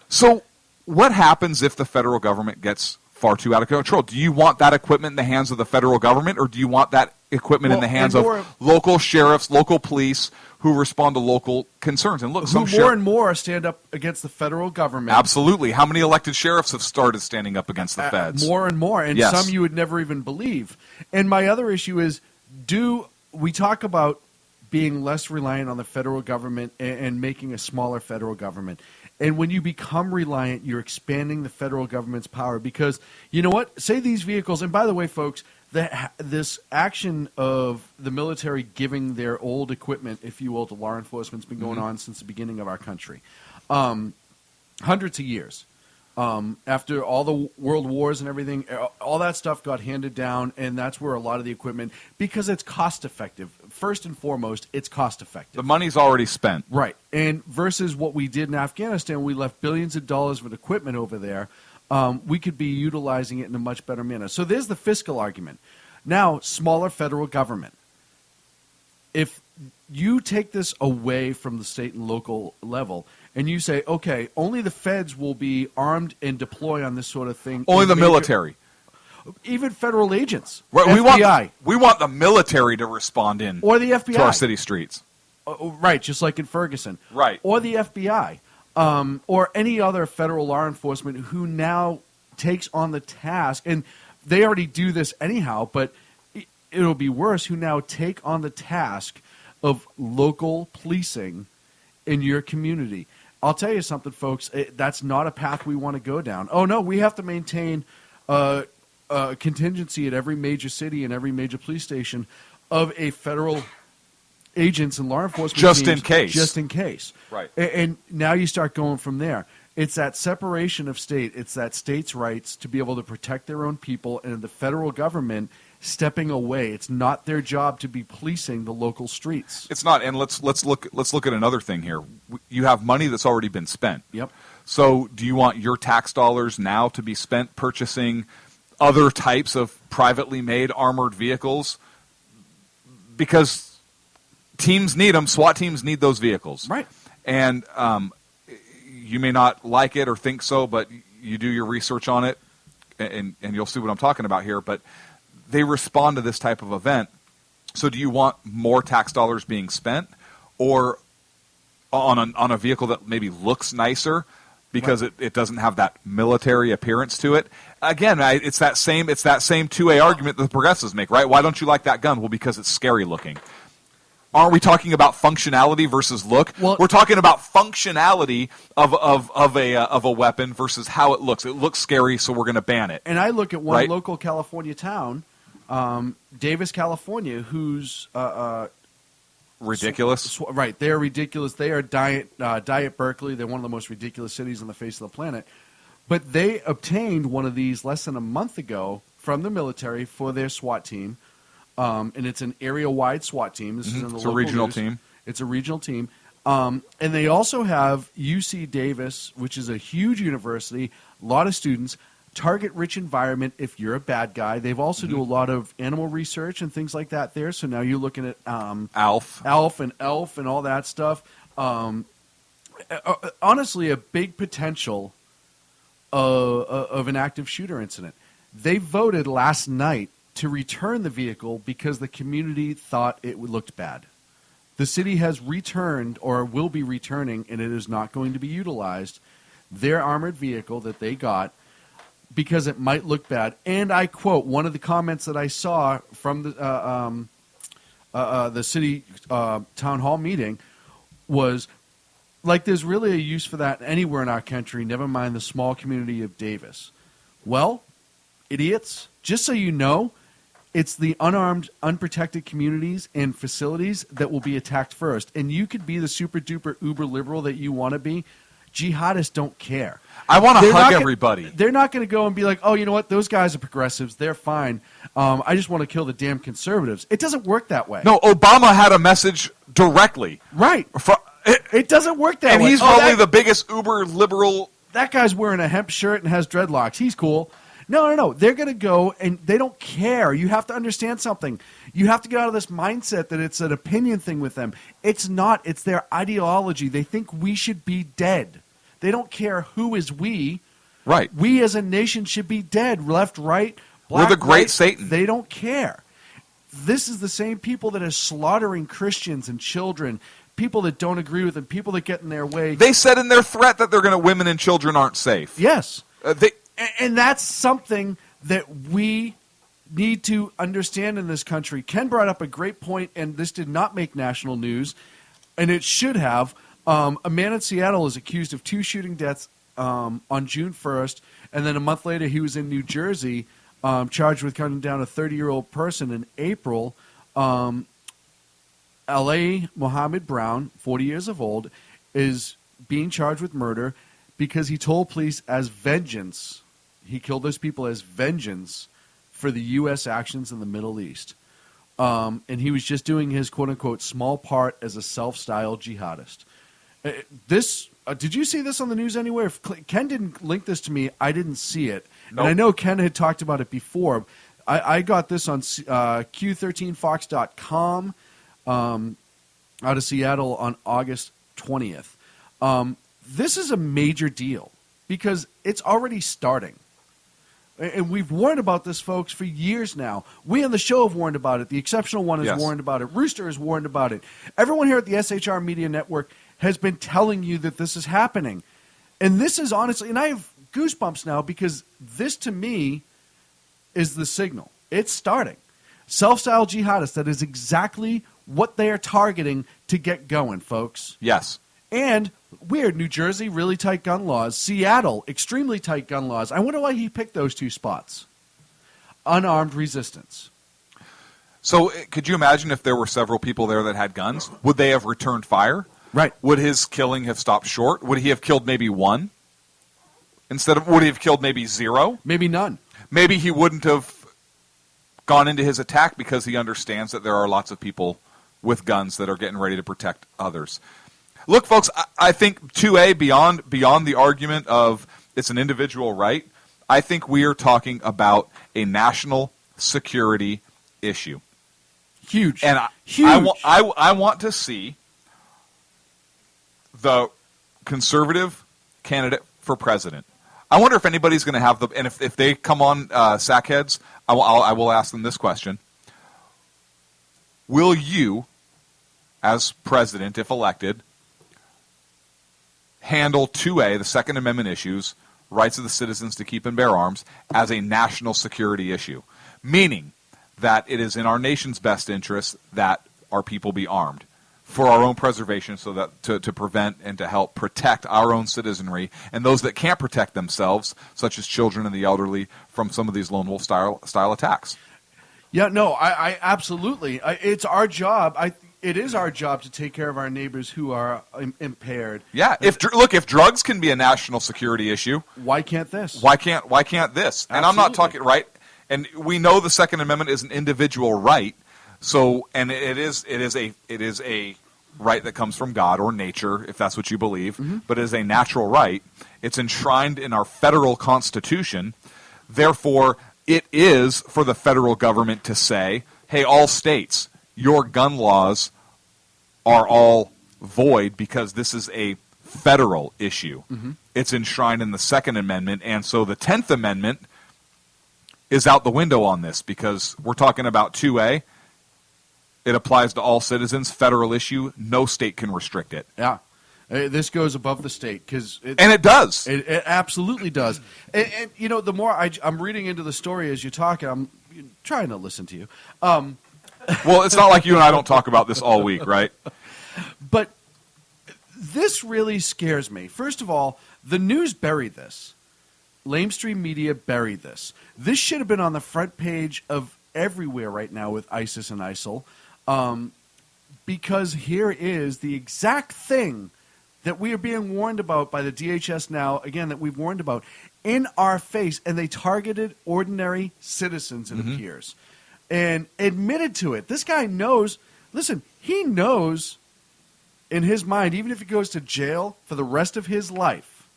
So what happens if the federal government gets far too out of control? Do you want that equipment in the hands of the federal government, or do you want that equipment in the hands of local sheriffs, local police who respond to local concerns? And look, more and more stand up against the federal government. Absolutely. How many elected sheriffs have started standing up against the feds? More and more, and yes. some you would never even believe. And my other issue is, we talk about being less reliant on the federal government and making a smaller federal government. And when you become reliant, you're expanding the federal government's power because, you know what? Say these vehicles, and by the way, folks, this action of the military giving their old equipment, if you will, to law enforcement has been going on since the beginning of our country. Hundreds of years. After all the world wars and everything, all that stuff got handed down, and that's where a lot of the equipment, because it's cost effective. First and foremost, it's cost effective. The money's already spent. Right. And versus what we did in Afghanistan, we left billions of dollars of equipment over there. We could be utilizing it in a much better manner. So there's the fiscal argument. Now, smaller federal government. If you take this away from the state and local level, and you say, okay, only the feds will be armed and deploy on this sort of thing. Only the military. Even federal agents. Right, FBI. We want the military to respond in. Or the FBI. To our city streets. Right, just like in Ferguson. Right. Or the FBI. Or any other federal law enforcement who now takes on the task, and they already do this anyhow, but it'll be worse, who now take on the task of local policing in your community. I'll tell you something, folks. That's not a path we want to go down. Oh, no, we have to maintain a contingency at every major city and every major police station of a federal agents and law enforcement just teams, in case. Just in case. Right. And now you start going from there. It's that separation of state. It's that states' rights to be able to protect their own people, and the federal government stepping away. It's not their job to be policing the local streets. It's not. And let's look at another thing here. You have money that's already been spent. Yep. So do you want your tax dollars now to be spent purchasing other types of privately made armored vehicles? Because teams need them. SWAT teams need those vehicles. Right. And you may not like it or think so, but you do your research on it, and you'll see what I'm talking about here. But they respond to this type of event. So do you want more tax dollars being spent, or on a vehicle that maybe looks nicer because it doesn't have that military appearance to it? Again, it's that same 2A argument that the progressives make, right? Why don't you like that gun? Well, because it's scary looking. Aren't we talking about functionality versus look? Well, we're talking about functionality of a weapon versus how it looks. It looks scary, so we're going to ban it. And I look at one local California town, Davis, California, who's ridiculous. Right, they're ridiculous. They are Diet Berkeley. They're one of the most ridiculous cities on the face of the planet. But they obtained one of these less than a month ago from the military for their SWAT team. And it's an area-wide SWAT team. This is in the It's a regional team. It's a regional team. And they also have UC Davis, which is a huge university, a lot of students, target-rich environment if you're a bad guy. They've also do a lot of animal research and things like that there. So now you're looking at ALF and ELF and all that stuff. Honestly, a big potential of an active shooter incident. They voted last night to return the vehicle because the community thought it looked bad. The city has returned or will be returning, and it is not going to be utilized, their armored vehicle that they got because it might look bad. And I quote, one of the comments that I saw from the city town hall meeting was, like, there's really a use for that anywhere in our country, never mind the small community of Davis. Well, idiots, just so you know, it's the unarmed, unprotected communities and facilities that will be attacked first. And you could be the super-duper uber-liberal that you want to be. Jihadists don't care. I want to hug everybody. They're not going to go and be like, oh, you know what? Those guys are progressives. They're fine. I just want to kill the damn conservatives. It doesn't work that way. No, Obama had a message directly. Right. It doesn't work that way. And he's probably the biggest uber-liberal that guy's wearing a hemp shirt and has dreadlocks. He's cool. No. They're going to go, and they don't care. You have to understand something. You have to get out of this mindset that it's an opinion thing with them. It's not. It's their ideology. They think we should be dead. They don't care who is we. Right. We as a nation should be dead. Left, right, black, we're the great white. Satan. They don't care. This is the same people that are slaughtering Christians and children, people that don't agree with them, people that get in their way. They said in their threat that women and children aren't safe. Yes. And that's something that we need to understand in this country. Ken brought up a great point, and this did not make national news, and it should have. A man in Seattle is accused of 2 shooting deaths on June 1st, and then a month later he was in New Jersey charged with cutting down a 30-year-old person in April. L.A. Mohammed Brown, 40 years of old, is being charged with murder because he told police as vengeance. He killed those people as vengeance for the U.S. actions in the Middle East. And he was just doing his quote-unquote small part as a self-styled jihadist. Did you see this on the news anywhere? If Ken didn't link this to me, I didn't see it. Nope. And I know Ken had talked about it before. I got this on Q13Fox.com out of Seattle on August 20th. This is a major deal because it's already starting. And we've warned about this, folks, for years now. We on the show have warned about it. The Exceptional One has warned about it. Rooster has warned about it. Everyone here at the SHR Media Network has been telling you that this is happening. And this is honestly, and I have goosebumps now because this to me is the signal. It's starting. Self-styled jihadists, that is exactly what they are targeting to get going, folks. Yes. And weird, New Jersey, really tight gun laws. Seattle, extremely tight gun laws. I wonder why he picked those 2 spots. Unarmed resistance. So could you imagine if there were several people there that had guns? Would they have returned fire? Right. Would his killing have stopped short? Would he have killed maybe 1? Would he have killed maybe 0? Maybe none. Maybe he wouldn't have gone into his attack because he understands that there are lots of people with guns that are getting ready to protect others. Look, folks, I think 2A, beyond the argument of it's an individual right, I think we are talking about a national security issue. Huge. And Huge. I want to see the conservative candidate for president. I wonder if anybody's going to have and if they come on Sackheads, I will ask them this question. Will you, as president, if elected, handle 2A, the Second Amendment issues, rights of the citizens to keep and bear arms, as a national security issue? Meaning that it is in our nation's best interest that our people be armed for our own preservation, so that to prevent and to help protect our own citizenry and those that can't protect themselves, such as children and the elderly, from some of these lone wolf style attacks. Yeah, no, I absolutely. It's our job. It is our job to take care of our neighbors who are impaired. Yeah, if drugs can be a national security issue, why can't this? Why can't this? And I'm not talking right. And we know the Second Amendment is an individual right. So, and it is a right that comes from God or nature, if that's what you believe. Mm-hmm. But it is a natural right. It's enshrined in our federal Constitution. Therefore, it is for the federal government to say, "Hey, all states, your gun laws are all void because this is a federal issue." Mm-hmm. It's enshrined in the Second Amendment, and so the 10th Amendment is out the window on this because we're talking about 2A. It applies to all citizens, federal issue, no state can restrict it. Yeah. This goes above the state and it does. It absolutely does. And you know, the more I'm reading into the story as you're talking, I'm trying to listen to you. Well, it's not like you and I don't talk about this all week, right? But this really scares me. First of all, the news buried this. Lamestream Media buried this. This should have been on the front page of everywhere right now with ISIS and ISIL, because here is the exact thing that we are being warned about by the DHS now, again, that we've warned about, in our face, and they targeted ordinary citizens, it appears, and admitted to it. This guy knows, listen, he knows in his mind, even if he goes to jail for the rest of his life,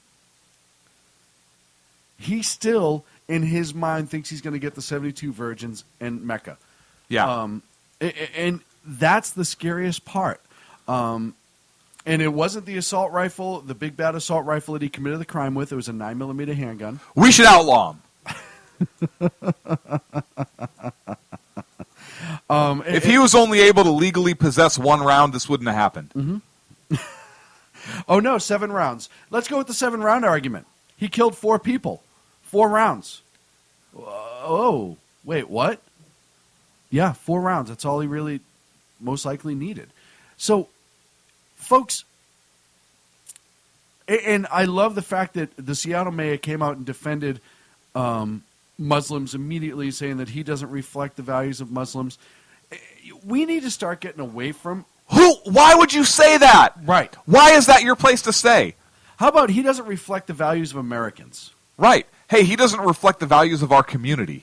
he still, in his mind, thinks he's going to get the 72 virgins and Mecca. Yeah. And that's the scariest part. And it wasn't the assault rifle, the big bad assault rifle that he committed the crime with. It was a 9mm handgun. We should outlaw him. If he was only able to legally possess 1 round, this wouldn't have happened. Mm-hmm. Oh, no, 7 rounds. Let's go with the 7-round argument. He killed 4 people. 4 rounds. Oh, wait, what? Yeah, 4 rounds. That's all he really most likely needed. So, folks, and I love the fact that the Seattle mayor came out and defended Muslims immediately, saying that he doesn't reflect the values of Muslims. We need to start getting away from... Why would you say that? Right. Why is that your place to say? How about he doesn't reflect the values of Americans? Right. Hey, he doesn't reflect the values of our community.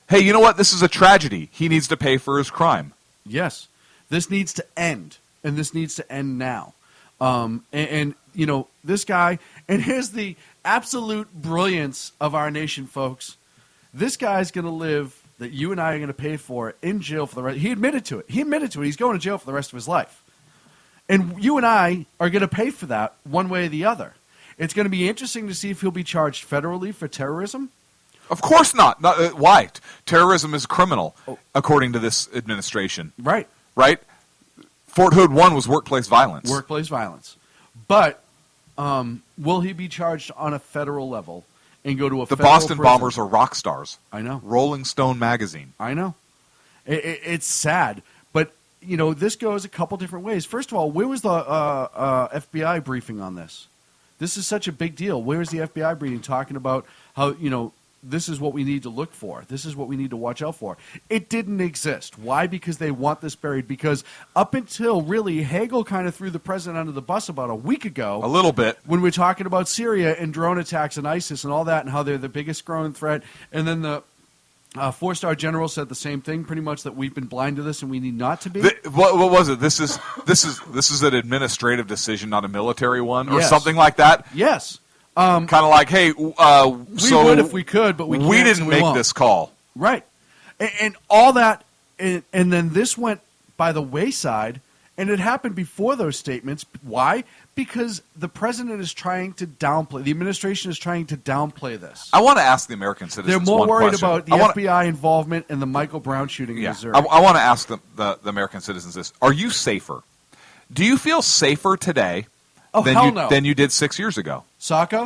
Hey, you know what? This is a tragedy. He needs to pay for his crime. Yes. This needs to end, and this needs to end now. And you know, this guy, and here's the absolute brilliance of our nation, folks. This guy's going to live, that you and I are going to pay for, in jail for the rest. He admitted to it. He's going to jail for the rest of his life. And you and I are going to pay for that one way or the other. It's going to be interesting to see if he'll be charged federally for terrorism. Of course not. Why? Terrorism is criminal, according to this administration. Right. Right? Fort Hood 1 was workplace violence. Workplace violence. But will he be charged on a federal level and go to a federal Boston prison? Bombers are rock stars. I know. Rolling Stone magazine. I know. It's sad. But, you know, this goes a couple different ways. First of all, where was the FBI briefing on this? This is such a big deal. Where is the FBI briefing talking about how, you know, this is what we need to look for. This is what we need to watch out for. It didn't exist. Why? Because they want this buried. Because up until really Hagel kind of threw the president under the bus about a week ago. A little bit. When we're talking about Syria and drone attacks and ISIS and all that and how they're the biggest growing threat. And then the 4-star general said the same thing, pretty much, that we've been blind to this and we need not to be. What was it? This is an administrative decision, not a military one, or Yes. something like that. Yes. Kind of like, hey, We so would if we could, but we can't, didn't so we make won't. this call. Right. And all that, and then this went by the wayside, and it happened before those statements. Why? Because the president is trying to downplay, the administration is trying to downplay this. I want to ask the American citizens They're more one worried question. about the FBI involvement in the Michael Brown shooting in Missouri. I want to ask the American citizens this. Are you safer? Do you feel safer today than you did 6 years ago? Sacco?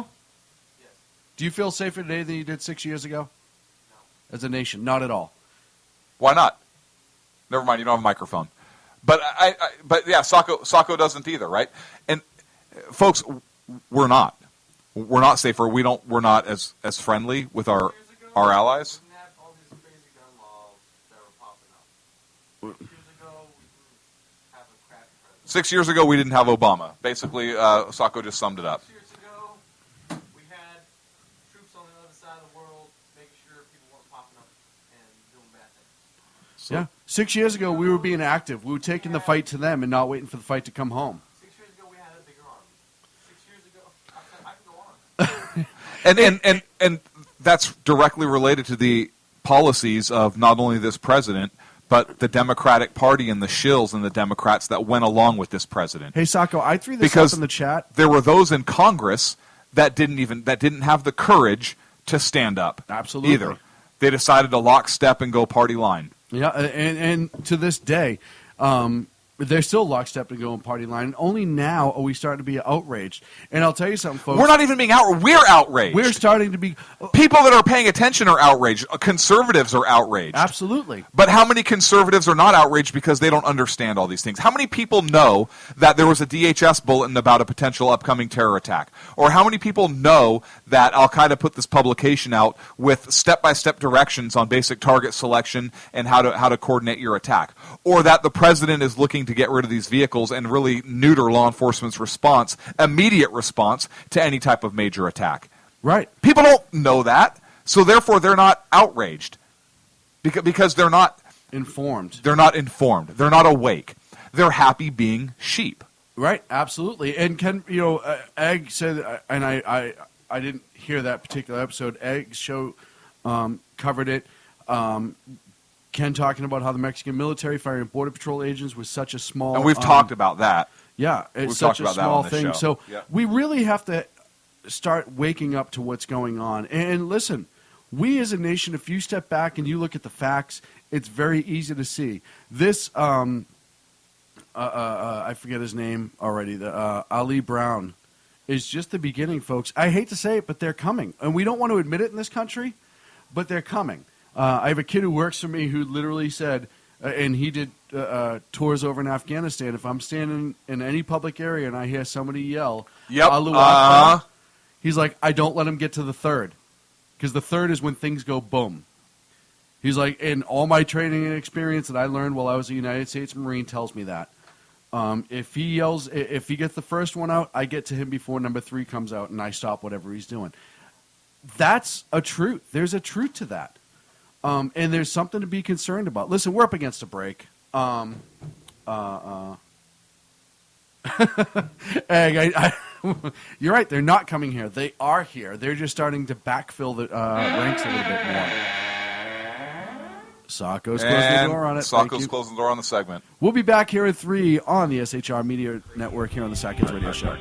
Yes. Do you feel safer today than you did 6 years ago? No. As a nation? Not at all. Why not? Never mind, you don't have a microphone. But but yeah, Sacco doesn't either, right? And folks, we're not safer. We're not as friendly with our allies. 6 years ago, we didn't have Obama. Basically, Sacco just summed it up. 6 years ago, we had troops on the other side of the world making sure people weren't popping up and doing bad things. Yeah. 6 years ago, we were being active. We were taking the fight to them and not waiting for the fight to come home. 6 years ago, we had a bigger army. 6 years ago, I can go on. And that's directly related to the policies of not only this president, but the Democratic Party and the shills and the Democrats that went along with this president. Hey, Sacco, I threw this Because up in the chat. There were those in Congress that didn't have the courage to stand up. Absolutely. Either. They decided to lockstep and go party line. Yeah, and to this day, they're still lockstep and going party line. And only now are we starting to be outraged. And I'll tell you something, folks. We're not even being outraged. We're outraged. We're starting to be. People that are paying attention are outraged. Conservatives are outraged. Absolutely. But how many conservatives are not outraged because they don't understand all these things? How many people know that there was a DHS bulletin about a potential upcoming terror attack? Or how many people know that Al-Qaeda put this publication out with step-by-step directions on basic target selection and how to coordinate your attack? Or that the president is looking to get rid of these vehicles and really neuter law enforcement's response, immediate response to any type of major attack. Right. People don't know that, so therefore they're not outraged because they're not informed. They're not informed. They're not awake. They're happy being sheep. Right, absolutely. And Ken, Egg said, and I I didn't hear that particular episode. Egg's show covered it. Ken talking about how the Mexican military firing Border Patrol agents was such a small... And we've talked about that. Yeah, it's We've such talked a about that small on this thing. show. So Yep. we really have to start waking up to what's going on. And listen, we as a nation, if you step back and you look at the facts, it's very easy to see. This, I forget his name already, Ali Brown, is just the beginning, folks. I hate to say it, but they're coming. And we don't want to admit it in this country, but they're coming. I have a kid who works for me who literally said, and he did tours over in Afghanistan, if I'm standing in any public area and I hear somebody yell, Allahu Akbar, he's like, I don't let him get to the third. Because the third is when things go boom. He's like, and all my training and experience that I learned while I was a United States Marine tells me that. If he yells, if he gets the first one out, I get to him before number 3 comes out and I stop whatever he's doing. That's a truth. There's a truth to that. And there's something to be concerned about. Listen, we're up against a break. Egg, you're right. They're not coming here. They are here. They're just starting to backfill the ranks a little bit more. Sacco's closing the door on it. Sacco's closing the door on the segment. We'll be back here at 3 on the SHR Media Network here on the Sackheads Radio Show.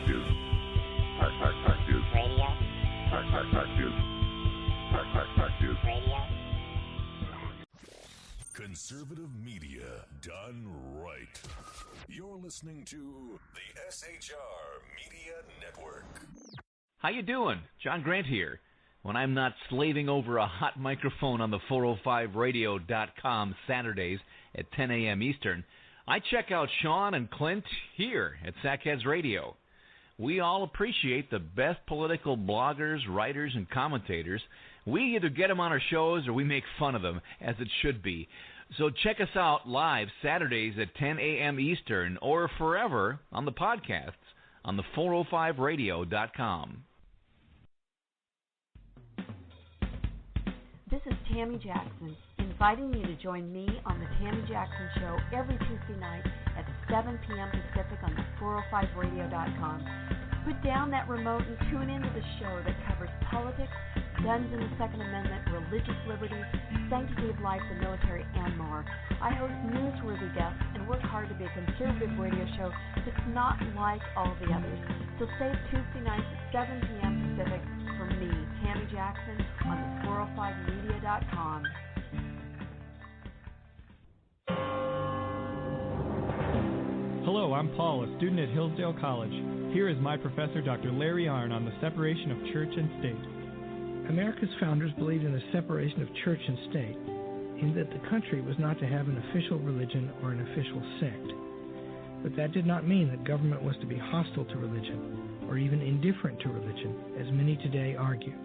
Conservative media done right. You're listening to the SHR Media Network. How you doing? John Grant here. When I'm not slaving over a hot microphone on the 405radio.com Saturdays at 10 a.m. Eastern, I check out Sean and Clint here at Sackheads Radio. We all appreciate the best political bloggers, writers, and commentators. We either get them on our shows or we make fun of them, as it should be. So check us out live Saturdays at 10 a.m. Eastern or forever on the podcasts on the 405radio.com. This is Tammy Jackson, inviting you to join me on the Tammy Jackson Show every Tuesday night at 7 p.m. Pacific on the 405radio.com. Put down that remote and tune into the show that covers politics, guns and the Second Amendment, religious liberties, sanctity of life, the military, and more. I host newsworthy guests and work hard to be a conservative radio show that's not like all the others. So save Tuesday nights at 7 p.m. Pacific for me, Tammy Jackson, on the 405media.com. Hello, I'm Paul, a student at Hillsdale College. Here is my professor, Dr. Larry Arnn, on the separation of church and state. America's founders believed in the separation of church and state, in that the country was not to have an official religion or an official sect. But that did not mean that government was to be hostile to religion, or even indifferent to religion, as many today argue.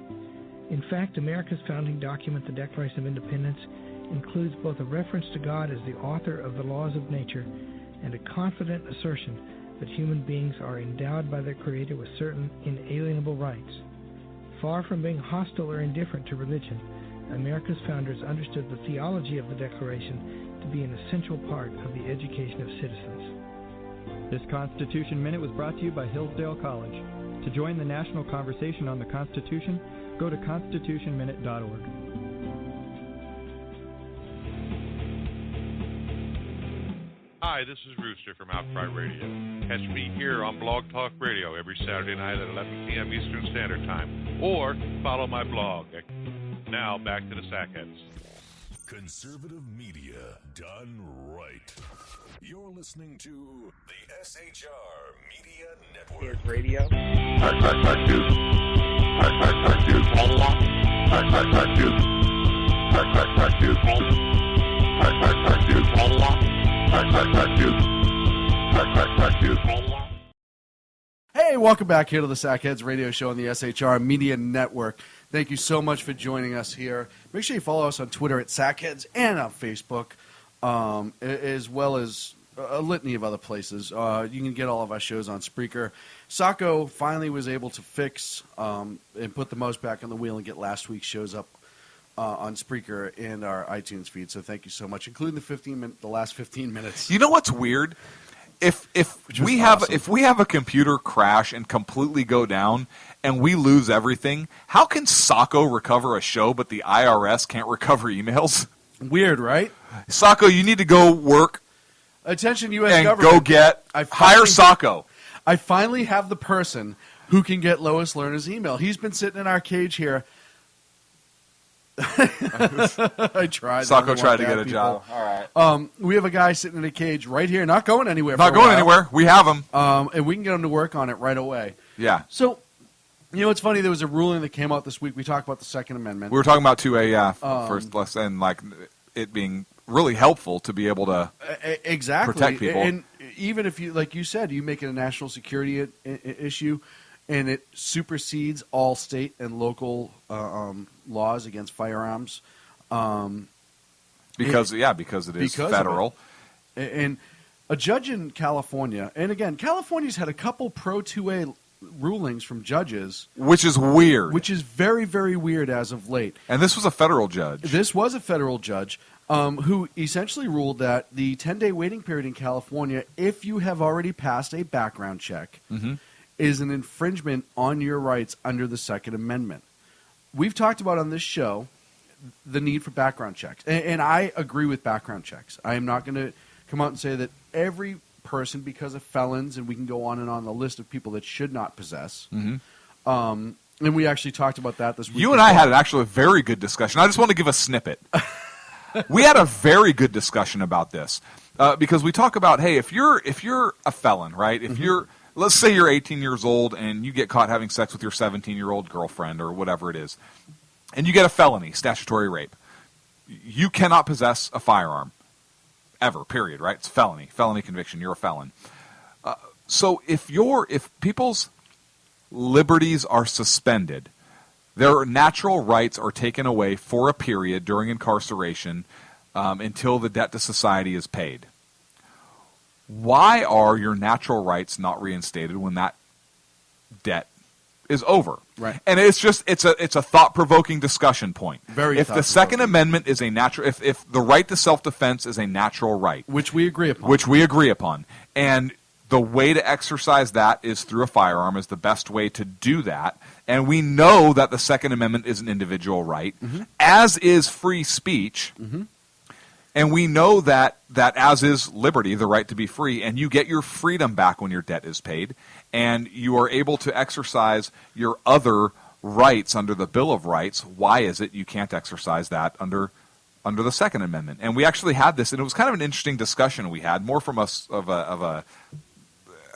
In fact, America's founding document, the Declaration of Independence, includes both a reference to God as the author of the laws of nature and a confident assertion that human beings are endowed by their Creator with certain inalienable rights. Far from being hostile or indifferent to religion, America's founders understood the theology of the Declaration to be an essential part of the education of citizens. This Constitution Minute was brought to you by Hillsdale College. To join the national conversation on the Constitution, go to constitutionminute.org. Hi, this is Rooster from Outcry Radio. Catch me here on Blog Talk Radio every Saturday night at 11 p.m. Eastern Standard Time. Or follow my blog. Now, back to the Sackheads. Conservative media done right. You're listening to the SHR Media Network. Radio. Hey, welcome back here to the Sackheads Radio Show on the SHR Media Network. Thank you so much for joining us here. Make sure you follow us on Twitter at Sackheads and on Facebook, as well as a litany of other places. You can get all of our shows on Spreaker. Sacco finally was able to fix and put the mouse back on the wheel and get last week's shows up on Spreaker and our iTunes feed. So thank you so much, including the last 15 minutes. You know what's weird if Which was we have awesome. if we have a computer crash and completely go down and we lose everything, how can Sacco recover a show but the IRS can't recover emails? Weird, right? Sacco, you need to go work Attention, U.S. and government. go get hire Sacco. I finally have the person who can get Lois Lerner's email. He's been sitting in our cage here. I tried. Sacco I don't tried want to get that, a people. job. All right. We have a guy sitting in a cage right here, not going anywhere. Not for a going while. anywhere. We have him. And we can get him to work on it right away. Yeah. So, you know, it's funny. There was a ruling that came out this week. We talked about the Second Amendment. We were talking about 2A, yeah, Um, first lesson, and like it being really helpful to be able to exactly protect people. And even if you, like you said, you make it a national security issue, and it supersedes all state and local laws against firearms. Because it is federal. And a judge in California, and again, California's had a couple pro 2A rulings from judges. Which is weird. Which is very, very weird as of late. And this was a federal judge. This was a federal judge who essentially ruled that the 10-day waiting period in California, if you have already passed a background check, is an infringement on your rights under the Second Amendment. We've talked about on this show the need for background checks. And I agree with background checks. I am not going to come out and say that every person, because of felons, and we can go on and on the list of people that should not possess. And we actually talked about that this week. You and I had actually a very good discussion. I just want to give a snippet. We had a very good discussion about this because we talk about, hey, if you're a felon, right? If you're, let's say you're 18 years old and you get caught having sex with your 17-year-old girlfriend or whatever it is, and you get a felony, statutory rape, you cannot possess a firearm ever, period, right? It's felony conviction. You're a felon. So if people's liberties are suspended, their natural rights are taken away for a period during incarceration until the debt to society is paid. Why are your natural rights not reinstated when that debt is over? Right. And it's a thought-provoking discussion point. Very if the Second Amendment is a natural, if the right to self-defense is a natural right, which we agree upon, and the way to exercise that is through a firearm is the best way to do that. And we know that the Second Amendment is an individual right, as is free speech. And we know that as is liberty, the right to be free, and you get your freedom back when your debt is paid, and you are able to exercise your other rights under the Bill of Rights. Why is it you can't exercise that under the Second Amendment? And we actually had this, and it was kind of an interesting discussion we had, more from us of a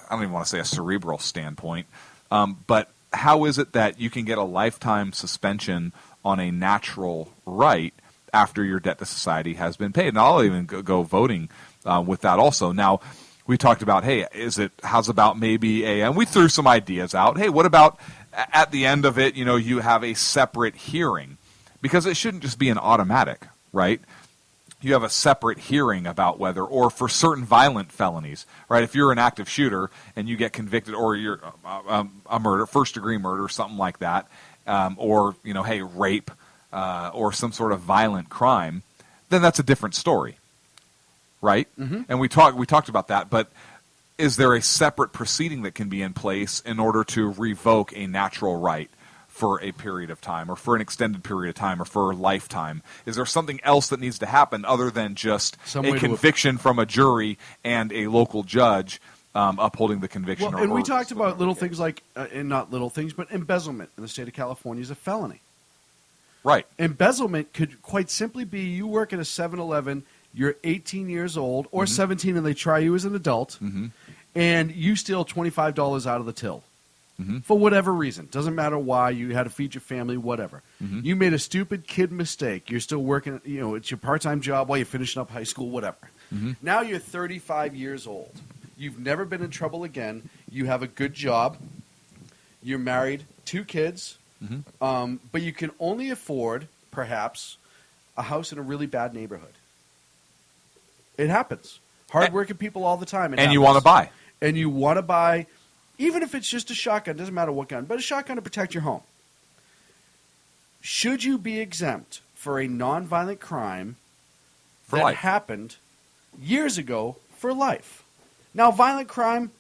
I don't even want to say a cerebral standpoint, but how is it that you can get a lifetime suspension on a natural right after your debt to society has been paid? And I'll even go voting with that also. Now, we talked about, hey, how's about maybe and we threw some ideas out. Hey, what about at the end of it, you have a separate hearing? Because it shouldn't just be an automatic, right? You have a separate hearing about whether, or for certain violent felonies, right? If you're an active shooter and you get convicted, or you're a murder, first-degree murder, something like that, or, hey, rape, or some sort of violent crime, then that's a different story, right? And we talked about that, but is there a separate proceeding that can be in place in order to revoke a natural right for a period of time, or for an extended period of time, or for a lifetime? Is there something else that needs to happen other than just a conviction from a jury and a local judge upholding the conviction? Well, and we talked about little things like, and not little things, but embezzlement in the state of California is a felony. Right. Embezzlement could quite simply be you work at a 7-Eleven, you're 18 years old, or 17, and they try you as an adult, and you steal $25 out of the till. For whatever reason. Doesn't matter why. You had to feed your family, whatever. You made a stupid kid mistake. You're still working, it's your part-time job while you're finishing up high school, whatever. Now you're 35 years old. You've never been in trouble again. You have a good job. You're married, 2 kids. But you can only afford, perhaps, a house in a really bad neighborhood. It happens. Hard-working people all the time. And you want to buy. And you want to buy, even if it's just a shotgun, doesn't matter what gun, but a shotgun to protect your home. Should you be exempt for a nonviolent crime that happened years ago for life? Now, violent crime,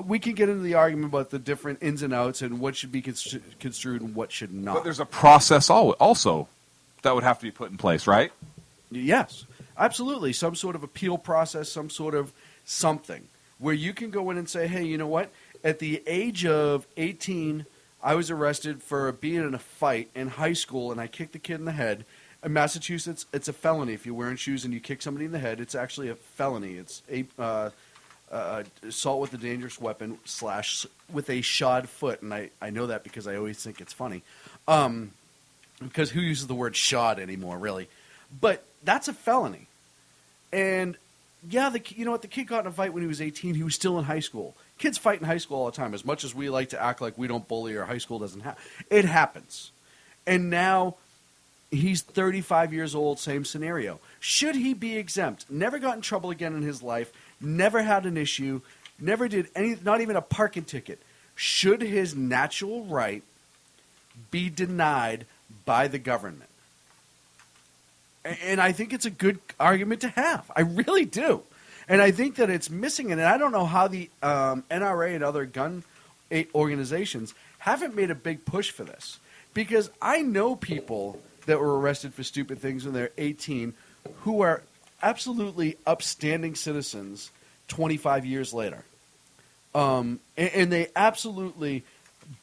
we can get into the argument about the different ins and outs and what should be construed and what should not. But there's a process also that would have to be put in place, right? Yes, absolutely. Some sort of appeal process, some sort of something where you can go in and say, hey, you know what? At the age of 18, I was arrested for being in a fight in high school, and I kicked the kid in the head. In Massachusetts, it's a felony. If you're wearing shoes and you kick somebody in the head, it's actually a felony. It's assault with a dangerous weapon / with a shod foot. And I know that because I always think it's funny. Because who uses the word shod anymore, really? But that's a felony. And, yeah, you know what? The kid got in a fight when he was 18. He was still in high school. Kids fight in high school all the time. As much as we like to act like we don't bully or high school doesn't happen, it happens. And now he's 35 years old, same scenario. Should he be exempt? Never got in trouble again in his life, never had an issue, never did not even a parking ticket. Should his natural right be denied by the government? And I think it's a good argument to have. I really do. And I think that it's missing. And I don't know how the NRA and other gun organizations haven't made a big push for this. Because I know people that were arrested for stupid things when they're 18 who are absolutely upstanding citizens 25 years later. And they absolutely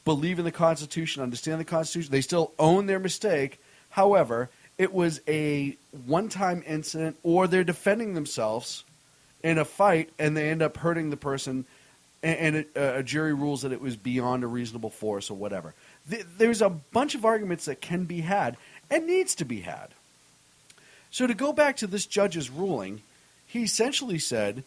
believe in the Constitution, understand the Constitution. They still own their mistake. However, it was a one-time incident, or they're defending themselves in a fight and they end up hurting the person, and a jury rules that it was beyond a reasonable force or whatever. There's a bunch of arguments that can be had and needs to be had. So to go back to this judge's ruling, he essentially said,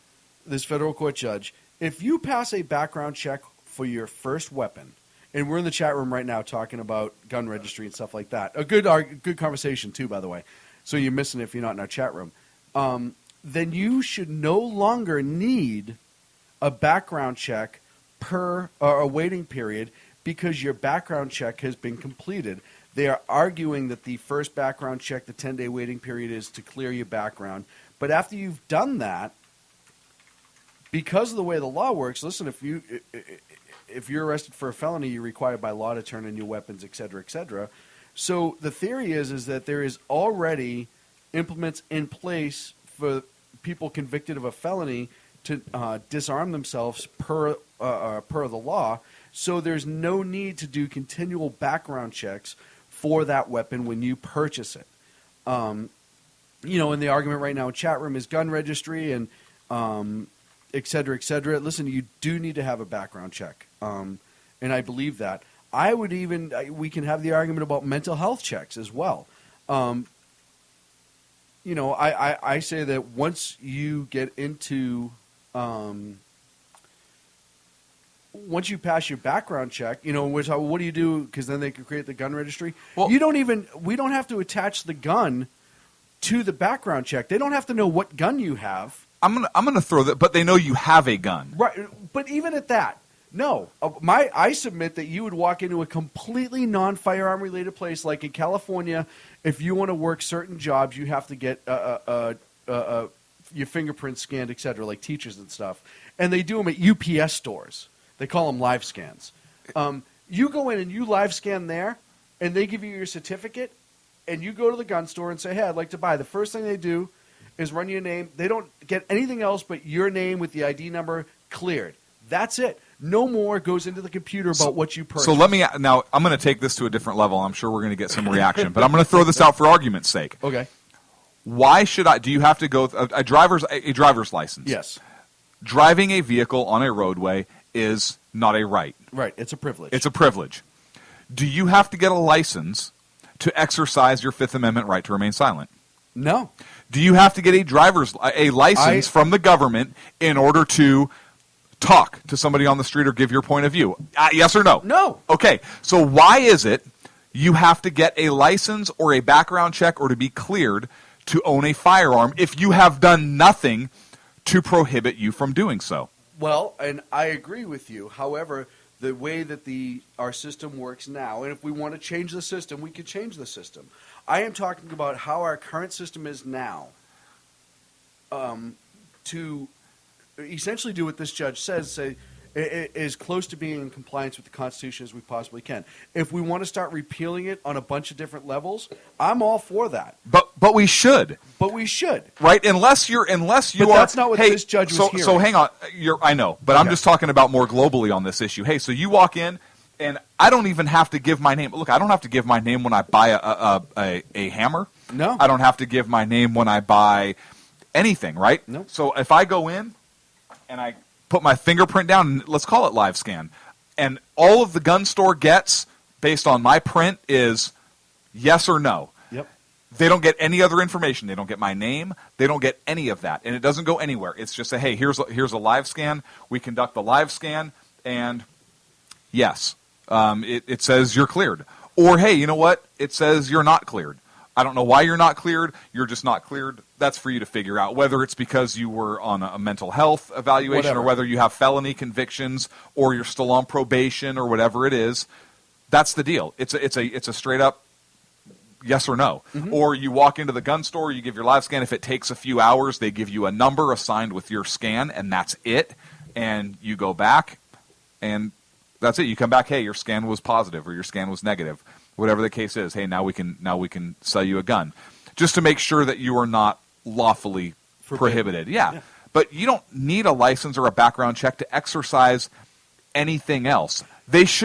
this federal court judge, if you pass a background check for your first weapon, and we're in the chat room right now talking about gun registry and stuff like that, a good conversation too, by the way, so you're missing it if you're not in our chat room, then you should no longer need a background check per a waiting period because your background check has been completed. They are arguing that the first background check, the 10-day waiting period, is to clear your background. But after you've done that, because of the way the law works, listen, if you're arrested for a felony, you're required by law to turn in your weapons, et cetera, et cetera. So the theory is that there is already implements in place for people convicted of a felony to disarm themselves per the law. So there's no need to do continual background checks for that weapon when you purchase it. And the argument right now in chat room is gun registry and et cetera, et cetera. Listen, you do need to have a background check. And I believe that. We can have the argument about mental health checks as well. I say that once you get into, once you pass your background check, what do you do? Because then they can create the gun registry. Well, we don't have to attach the gun to the background check. They don't have to know what gun you have. I'm gonna throw that, but they know you have a gun, right? But even at that, no. I submit that you would walk into a completely non-firearm related place, like in California. If you want to work certain jobs, you have to get your fingerprints scanned, et cetera, like teachers and stuff. And they do them at UPS stores. They call them live scans. You go in and you live scan there, and they give you your certificate, and you go to the gun store and say, hey, I'd like to buy. The first thing they do is run your name. They don't get anything else but your name with the ID number cleared. That's it. No more goes into the computer about what you purchased. So now I'm going to take this to a different level. I'm sure we're going to get some reaction, but I'm going to throw this out for argument's sake. Okay. Why should do you have to go a driver's license? Yes. Driving a vehicle on a roadway is not a right. Right. It's a privilege. It's a privilege. Do you have to get a license to exercise your Fifth Amendment right to remain silent? No. Do you have to get a license from the government in order to talk to somebody on the street or give your point of view? Yes or no? No. Okay. So why is it you have to get a license or a background check or to be cleared to own a firearm if you have done nothing to prohibit you from doing so? Well, and I agree with you. However, the way that our system works now, and if we want to change the system, we could change the system. I am talking about how our current system is now. To essentially do what this judge says, say, is close to being in compliance with the Constitution as we possibly can. If we want to start repealing it on a bunch of different levels, I'm all for that. But we should. But we should. Right? Unless you But are. that's not what this judge was hearing. So hang on. I know, but I'm just talking about more globally on this issue. Hey, so you walk in, and I don't even have to give my name. Look, I don't have to give my name when I buy a hammer. No. I don't have to give my name when I buy anything, right? No. So if I go in and I put my fingerprint down, and let's call it live scan, and all of the gun store gets based on my print is yes or no. Yep. They don't get any other information. They don't get my name. They don't get any of that, and it doesn't go anywhere. It's just a, hey, here's a live scan. We conduct the live scan, and yes, it says you're cleared. Or hey, you know what? It says you're not cleared. I don't know why you're not cleared. You're just not cleared. That's for you to figure out, whether it's because you were on a mental health evaluation Whatever. or whether you have felony convictions or you're still on probation or whatever it is. That's the deal. It's a straight up yes or no. Mm-hmm. Or you walk into the gun store, you give your live scan. If it takes a few hours, they give you a number assigned with your scan, and that's it. And you go back, and that's it. You come back, hey, your scan was positive or your scan was negative. Whatever the case is, hey, now we can sell you a gun, just to make sure that you are not lawfully prohibited. Yeah. But you don't need a license or a background check to exercise anything else.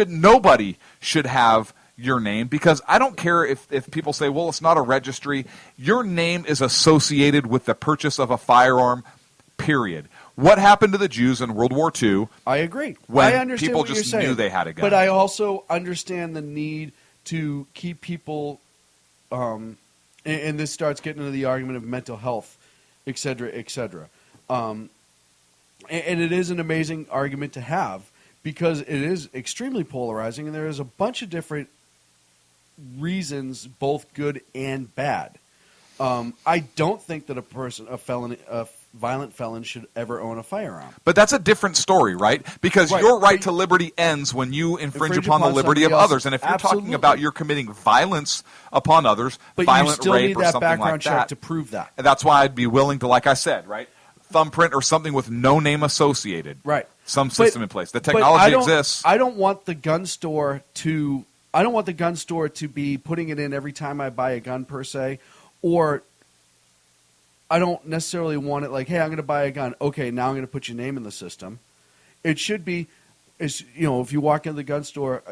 Nobody should have your name, because I don't care if people say, well, it's not a registry. Your name is associated with the purchase of a firearm, period. What happened to the Jews in World War II? I agree. When I understand people what just you're saying, knew they had a gun. But I also understand the need to keep people, and this starts getting into the argument of mental health, et cetera, et cetera. And it is an amazing argument to have, because it is extremely polarizing, and there is a bunch of different reasons, both good and bad. I don't think that a violent felon should ever own a firearm. But that's a different story, right? Because Right. your right to liberty ends when you infringe upon the liberty of somebody others. And if you're else's. talking about you're committing violence upon others, But violent you still rape need or that something background like check that, to prove that. and that's why I'd be willing to, like I said, right, thumbprint or something with no name associated. Right. Some But- system in place. The but technology exists. I don't want the gun store to. I don't want the gun store to be putting it in every time I buy a gun, per se, or I don't necessarily want it like, hey, I'm going to buy a gun. Okay, now I'm going to put your name in the system. It should be, if you walk into the gun store,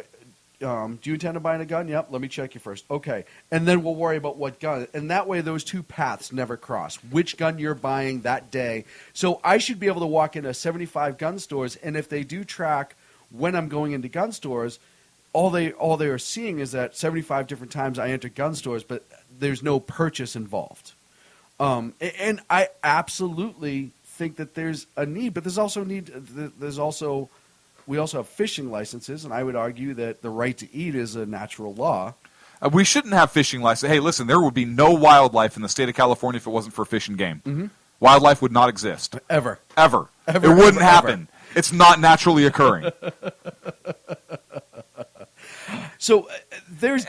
do you intend on buying a gun? Yep, let me check you first. Okay, and then we'll worry about what gun. And that way those two paths never cross, which gun you're buying that day. So I should be able to walk into 75 gun stores, and if they do track when I'm going into gun stores, all they are seeing is that 75 different times I enter gun stores, but there's no purchase involved. And I absolutely think that there's a need, but we also have fishing licenses, and I would argue that the right to eat is a natural law. We shouldn't have fishing license. Hey, listen, there would be no wildlife in the state of California if it wasn't for fish and game. Mm-hmm. Wildlife would not exist. Ever. It wouldn't happen. It's not naturally occurring. So there's...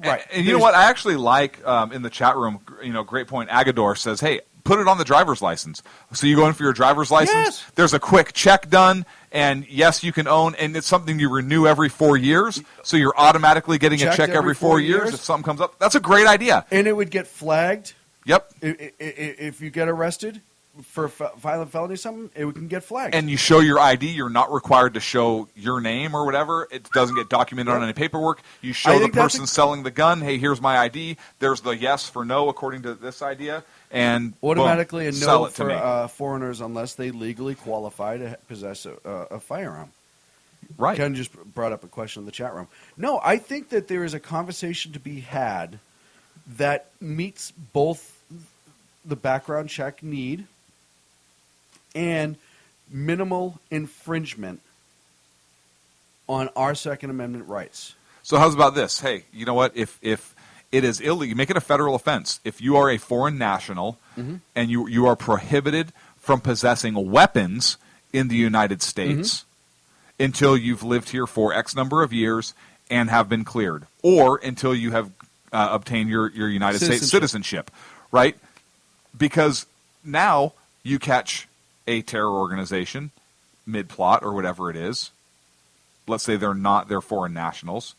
Right. And you know what? I actually like in the chat room, Great Point Agador says, hey, put it on the driver's license. So you go in for your driver's license, Yes. There's a quick check done, and yes, you can own, and it's something you renew every 4 years, so you're automatically getting a Checked check every 4 years years. if something comes up. That's a great idea. And it would get flagged. Yep. If you get arrested for violent felony or something, it can get flagged. And you show your ID. You're not required to show your name or whatever. It doesn't get documented on any paperwork. You show the person selling the gun, hey, here's my ID. There's the yes for no according to this idea. And automatically boom, a sell no it to me. for foreigners unless they legally qualify to possess a firearm. Right. Ken just brought up a question in the chat room. No, I think that there is a conversation to be had that meets both the background check need and minimal infringement on our Second Amendment rights. So how's about this? Hey, you know what? If it is illegal, you make it a federal offense. If you are a foreign national and you are prohibited from possessing weapons in the United States until you've lived here for X number of years and have been cleared, or until you have obtained your United States citizenship, right? Because now you catch a terror organization mid-plot or whatever it is. Let's say they're foreign nationals.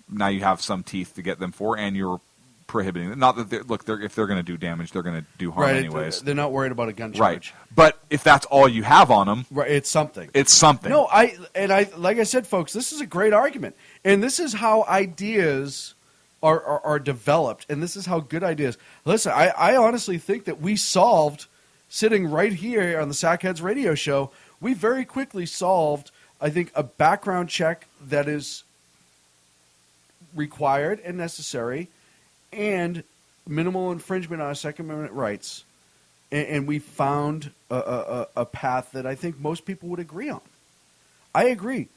Now you have some teeth to get them for, and you're prohibiting them. Not that if they're going to do damage, they're going to do harm anyways. They're not worried about a gun charge. Right. But if that's all you have on them, right, it's something. It's something. No, I like I said, folks, this is a great argument, and this is how ideas are developed, and this is how good ideas. Listen, I honestly think that we solved, sitting right here on the Sackheads Radio Show, we very quickly solved, I think, a background check that is required and necessary, and minimal infringement on our Second Amendment rights, and we found a path that I think most people would agree on. I agree.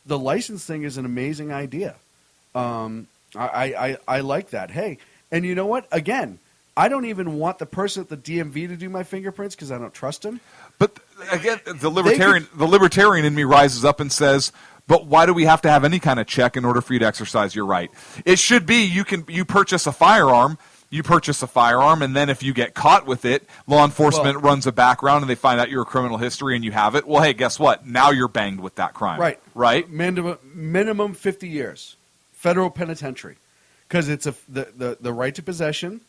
The license thing is an amazing idea. I like that. Hey, and you know what? Again, I don't even want the person at the DMV to do my fingerprints because I don't trust him. But again, the libertarian in me rises up and says, but why do we have to have any kind of check in order for you to exercise your right? It should be you purchase a firearm, and then if you get caught with it, law enforcement runs a background and they find out your criminal history and you have it. Well, hey, guess what? Now you're banged with that crime. Right. Right? Minimum 50 years. Federal penitentiary. Because it's the right to possession.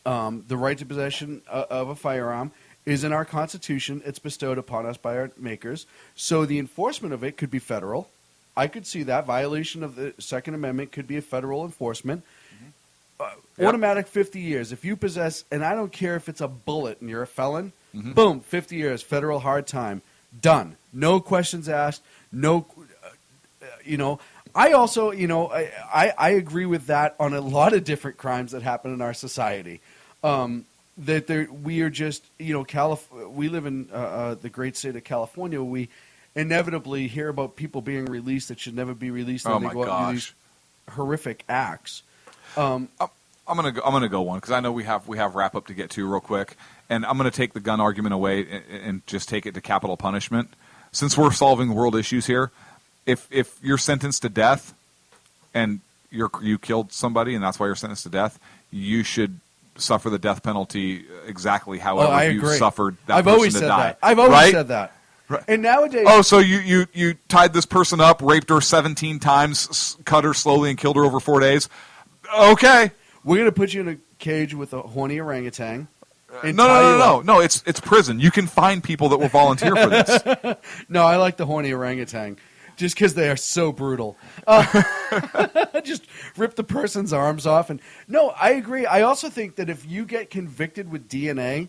The right to possession of a firearm is in our Constitution. It's bestowed upon us by our makers. So the enforcement of it could be federal. I could see that. Violation of the Second Amendment could be a federal enforcement. Automatic 50 years. If you possess, and I don't care if it's a bullet and you're a felon, boom, 50 years, federal hard time. Done. No questions asked. No, I also, I agree with that on a lot of different crimes that happen in our society. We are just, we live in the great state of California. We inevitably hear about people being released that should never be released. And they go out and do these horrific acts. I'm gonna go one because I know we have wrap up to get to real quick, and I'm gonna take the gun argument away and just take it to capital punishment. Since we're solving world issues here, if you're sentenced to death and you killed somebody and that's why you're sentenced to death, you should suffer the death penalty exactly however you suffered that person to die. I've always said that. Right. And nowadays, so you tied this person up, raped her 17 times, cut her slowly, and killed her over 4 days. Okay, we're gonna put you in a cage with a horny orangutan. No. It's prison. You can find people that will volunteer for this. No, I like the horny orangutan. Just because they are so brutal. Just rip the person's arms off. And no, I agree. I also think that if you get convicted with DNA,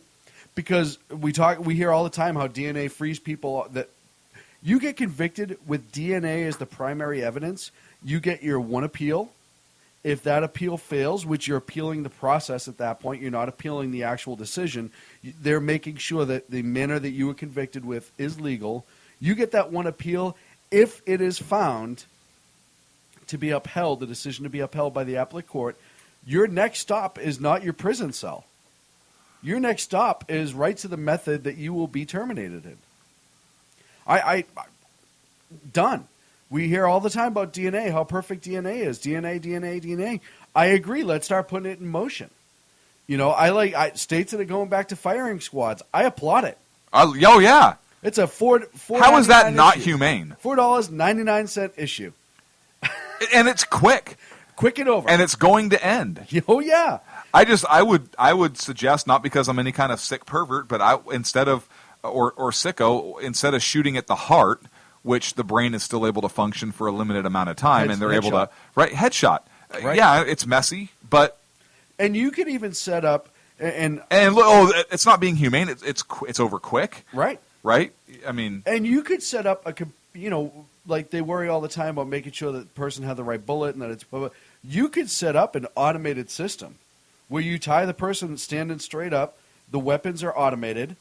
because we hear all the time how DNA frees people, that you get convicted with DNA as the primary evidence, you get your one appeal. If that appeal fails, which you're appealing the process at that point, you're not appealing the actual decision, they're making sure that the manner that you were convicted with is legal. You get that one appeal. If it is found to be upheld, the decision to be upheld by the appellate court, your next stop is not your prison cell. Your next stop is right to the method that you will be terminated in. Done. We hear all the time about DNA, how perfect DNA is. DNA. I agree. Let's start putting it in motion. I like states that are going back to firing squads. I applaud it. Oh yeah. It's a $4. How is that not humane? $4.99 issue, and it's quick and over, and it's going to end. Oh yeah. I would suggest, not because I'm any kind of sick pervert, but instead of shooting at the heart, which the brain is still able to function for a limited amount of time, and they're able to headshot. Right. Yeah, it's messy, but you could even set up and it's not being humane. It's over quick. Right? I mean... And you could set up like they worry all the time about making sure that the person had the right bullet and that it's... You could set up an automated system where you tie the person standing straight up, the weapons are automated,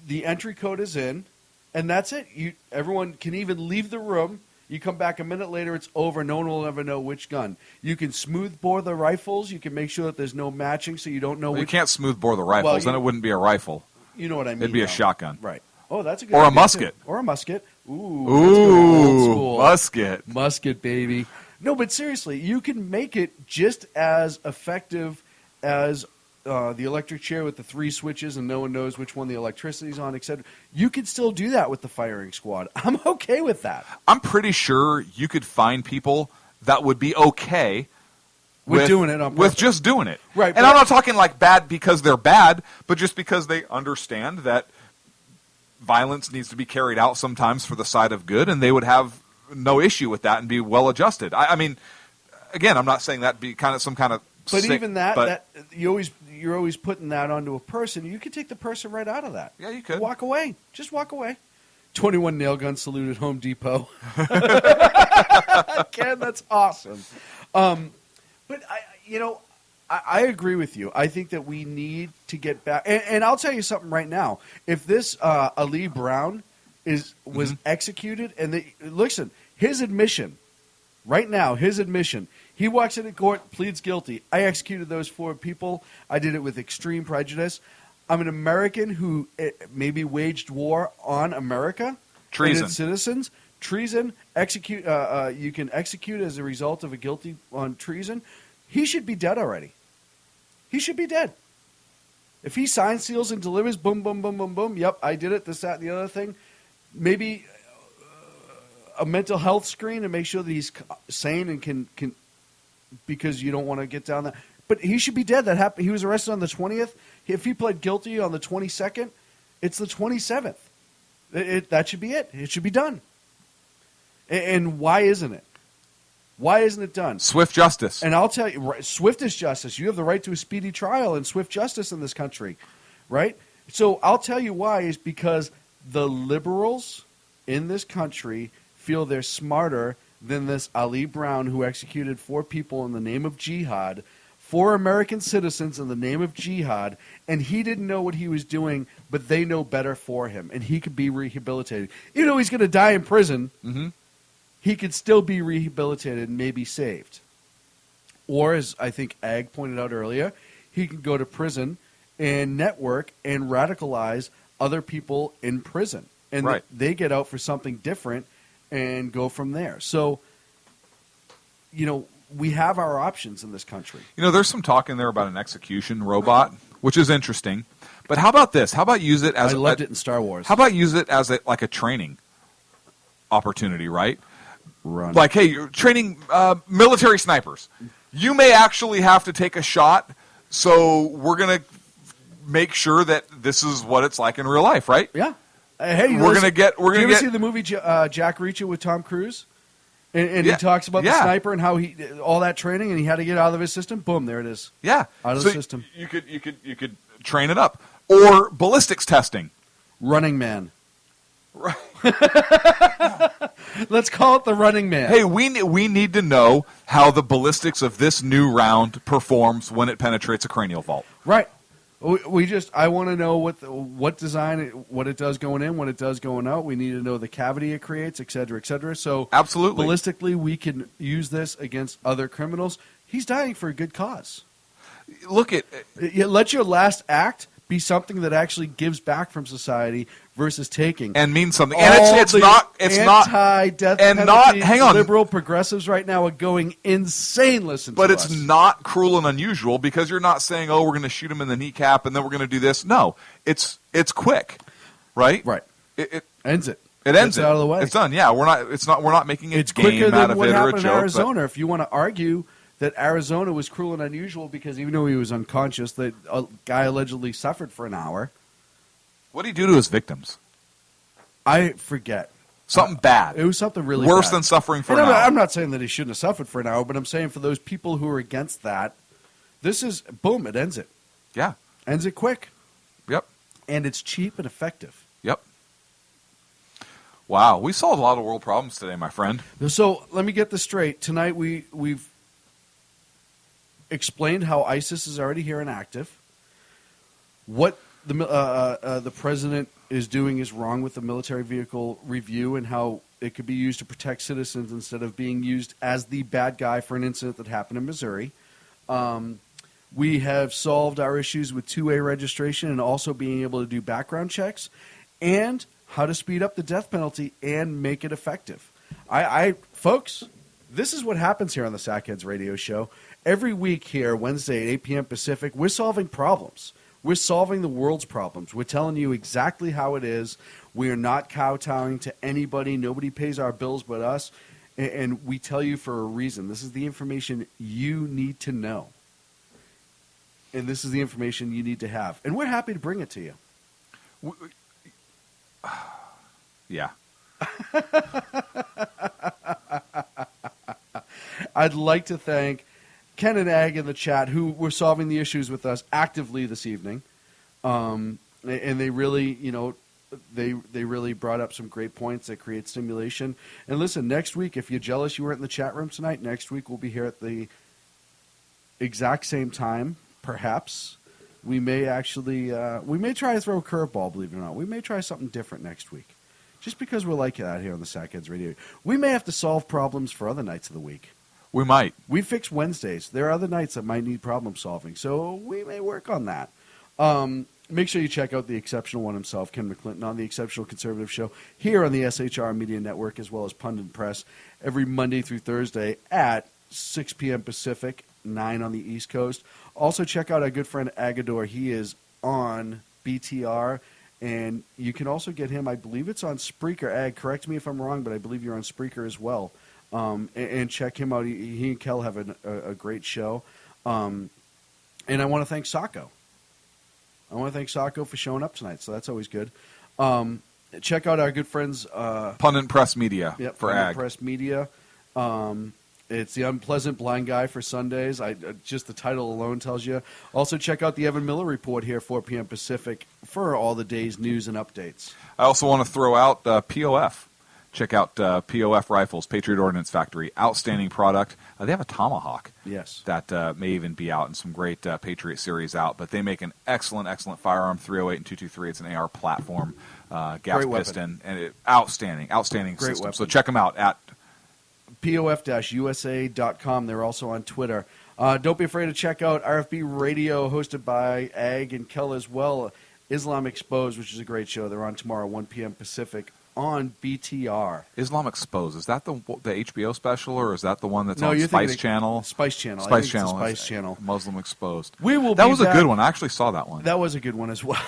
the entry code is in, and that's it. Everyone can even leave the room. You come back a minute later, it's over. No one will ever know which gun. You can smooth bore the rifles. You can make sure that there's no matching so you don't know You can't smooth bore the rifles, then it wouldn't be a rifle. You know what I mean. It'd be a shotgun. Right. Oh, that's a good idea. Or a musket. Ooh, old school. Musket, baby. No, but seriously, you can make it just as effective as the electric chair with the 3 switches and no one knows which one the electricity's on, etc. You could still do that with the firing squad. I'm okay with that. I'm pretty sure you could find people that would be okay with doing it on with just doing it. Right. And I'm not talking like bad because they're bad, but just because they understand that violence needs to be carried out sometimes for the side of good, and they would have no issue with that and be well adjusted. I mean, again, I'm not saying that be kind of some kind of But sick, even that, but you're always putting that onto a person. You could take the person right out of that. Yeah, you could. Walk away. Just walk away. 21 nail gun salute at Home Depot. Ken, that's awesome. But I agree with you. I think that we need to get back. And I'll tell you something right now. If this Ali Brown was executed, and listen, his admission right now, he walks into court, pleads guilty. I executed those 4 people. I did it with extreme prejudice. I'm an American who maybe waged war on America. Treason. And its citizens. Treason. Execute. You can execute as a result of a guilty on treason. He should be dead already. He should be dead. If he signs, seals, and delivers, boom, boom, boom, boom, boom, yep, I did it, this, that, and the other thing, maybe a mental health screen and make sure that he's sane and can because you don't want to get down that. But he should be dead. That happened. He was arrested on the 20th. If he pled guilty on the 22nd, it's the 27th. That should be it. It should be done. And why isn't it? Why isn't it done? Swift justice. And I'll tell you, swift is justice. You have the right to a speedy trial and swift justice in this country, right? So I'll tell you why is because the liberals in this country feel they're smarter than this Ali Brown who executed 4 people in the name of jihad, 4 American citizens in the name of jihad, and he didn't know what he was doing, but they know better for him, and he could be rehabilitated. Even though he's going to die in prison, he could still be rehabilitated and maybe saved. Or, as I think Ag pointed out earlier, he can go to prison and network and radicalize other people in prison. And Right. they get out for something different and go from there. So, we have our options in this country. There's some talk in there about an execution robot, which is interesting. But how about this? How about use it as I loved it in Star Wars. How about use it as like a training opportunity, right? Run. Like, hey, you're training military snipers. You may actually have to take a shot, so we're going to make sure that this is what it's like in real life, right? Yeah. Hey, we're going to get. Did you ever see the movie Jack Reacher with Tom Cruise? And he talks about the sniper and how he all that training and he had to get out of his system. Boom, there it is. Yeah, out of the system. You could train it up, or ballistics testing. Running Man. Right. Let's call it the Running Man. Hey, we need to know how the ballistics of this new round performs when it penetrates a cranial vault. Right. I want to know what design, what it does going in, what it does going out. We need to know the cavity it creates, et cetera, et cetera. So absolutely, ballistically, we can use this against other criminals. He's dying for a good cause. Look at let your last act be something that actually gives back from society versus taking and means something. And it's not anti-death and penalty. not hang on. Liberal progressives right now are going insane. But it's not cruel and unusual because you're not saying, "Oh, we're going to shoot him in the kneecap and then we're going to do this." No, it's quick, right? Right. It ends it. It ends it out of the way. It's done. Yeah, we're not making it's game quicker out than of what it or a happened joke. in Arizona. If you want to argue that Arizona was cruel and unusual because even though he was unconscious, that a guy allegedly suffered for an hour. What did he do to his victims? I forget. Something bad. It was something really worse bad. than suffering for And an hour. I'm not saying that he shouldn't have suffered for an hour, but I'm saying for those people who are against that, this is, boom, it ends it. Yeah. Ends it quick. Yep. And it's cheap and effective. Yep. Wow, we solved a lot of world problems today, my friend. So let me get this straight. Tonight we've explained how ISIS is already here and active. What the president is doing is wrong with the military vehicle review and how it could be used to protect citizens instead of being used as the bad guy for an incident that happened in Missouri. We have solved our issues with 2A registration and also being able to do background checks and how to speed up the death penalty and make it effective. Folks, This is what happens here on the Sackheads Radio Show. Every week here, Wednesday at 8 p.m. Pacific, we're solving problems. We're solving the world's problems. We're telling you exactly how it is. We are not kowtowing to anybody. Nobody pays our bills but us. And we tell you for a reason. This is the information you need to know. And this is the information you need to have. And we're happy to bring it to you. Yeah. I'd like to thank Ken and Ag in the chat who were solving the issues with us actively this evening. And they really, they really brought up some great points that create stimulation. And listen, next week, if you're jealous you weren't in the chat room tonight, next week we'll be here at the exact same time, perhaps. We may actually, we may try to throw a curveball, believe it or not. We may try something different next week. Just because we're like that here on the Sackheads Radio. We may have to solve problems for other nights of the week. We might. We fix Wednesdays. There are other nights that might need problem solving, so we may work on that. Make sure you check out the exceptional one himself, Ken McClinton, on the Exceptional Conservative Show here on the SHR Media Network, as well as Pundit Press, every Monday through Thursday at 6 p.m. Pacific, 9 on the East Coast. Also, check out our good friend Agador. He is on BTR, and you can also get him, I believe it's on Spreaker. Ag, correct me if I'm wrong, but I believe you're on Spreaker as well. And check him out. He and Kel have a great show. And I want to thank Sacco. I want to thank Sacco for showing up tonight, so that's always good. Check out our good friends... Pundit Press Media for Pundit Ag. Press Media. It's The Unpleasant Blind Guy for Sundays. Just the title alone tells you. Also, check out the Evan Miller Report here, 4 p.m. Pacific, for all the day's news and updates. I also want to throw out POF. Check out POF Rifles, Patriot Ordnance Factory. Outstanding product. They have a Tomahawk. Yes. That may even be out, and some great Patriot series out. But they make an excellent firearm, 308 and 223. It's an AR platform, gas piston, and outstanding Great system. weapon. So check them out at POF-USA.com. They're also on Twitter. Don't be afraid to check out RFB Radio, hosted by Ag and Kel as well. Islam Exposed, which is a great show. They're on tomorrow, 1 p.m. Pacific, on BTR. Islam Exposed. Is that the HBO special, or is that the one that's No, on you're Spice thinking Channel? Spice Channel. Spice I think Channel. It's the Spice Channel. Muslim Exposed. We will. That be was a back. good one. I actually saw that one. That was a good one as well.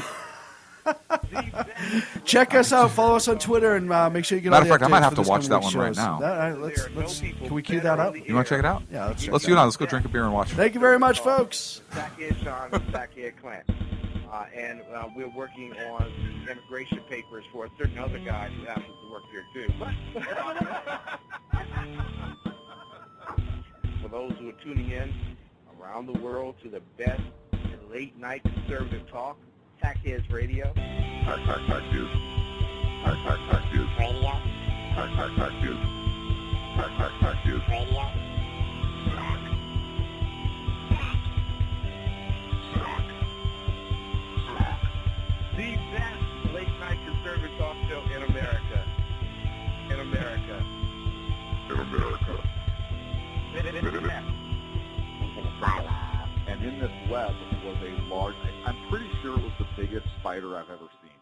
Check us out. Follow us on Twitter, and make sure you get Matter all the of fact, I might updates have for to this watch that coming one right shows. now. Let's can we cue that up? You want to check it out? Yeah, let's do that. Let's go drink a beer and watch it. Thank you very much, folks. Sackhead Sean and Sackhead Clint. And we're working on the immigration papers for a certain other guy who happens to work here, too. For those who are tuning in around the world to the best late-night conservative talk, Sackheads Radio. Sack news. Sack news. Radio. Sack news. Sack news. Radio. The best late-night conservative talk show in America. In America. In America. And in this web was a large, I'm pretty sure it was the biggest spider I've ever seen.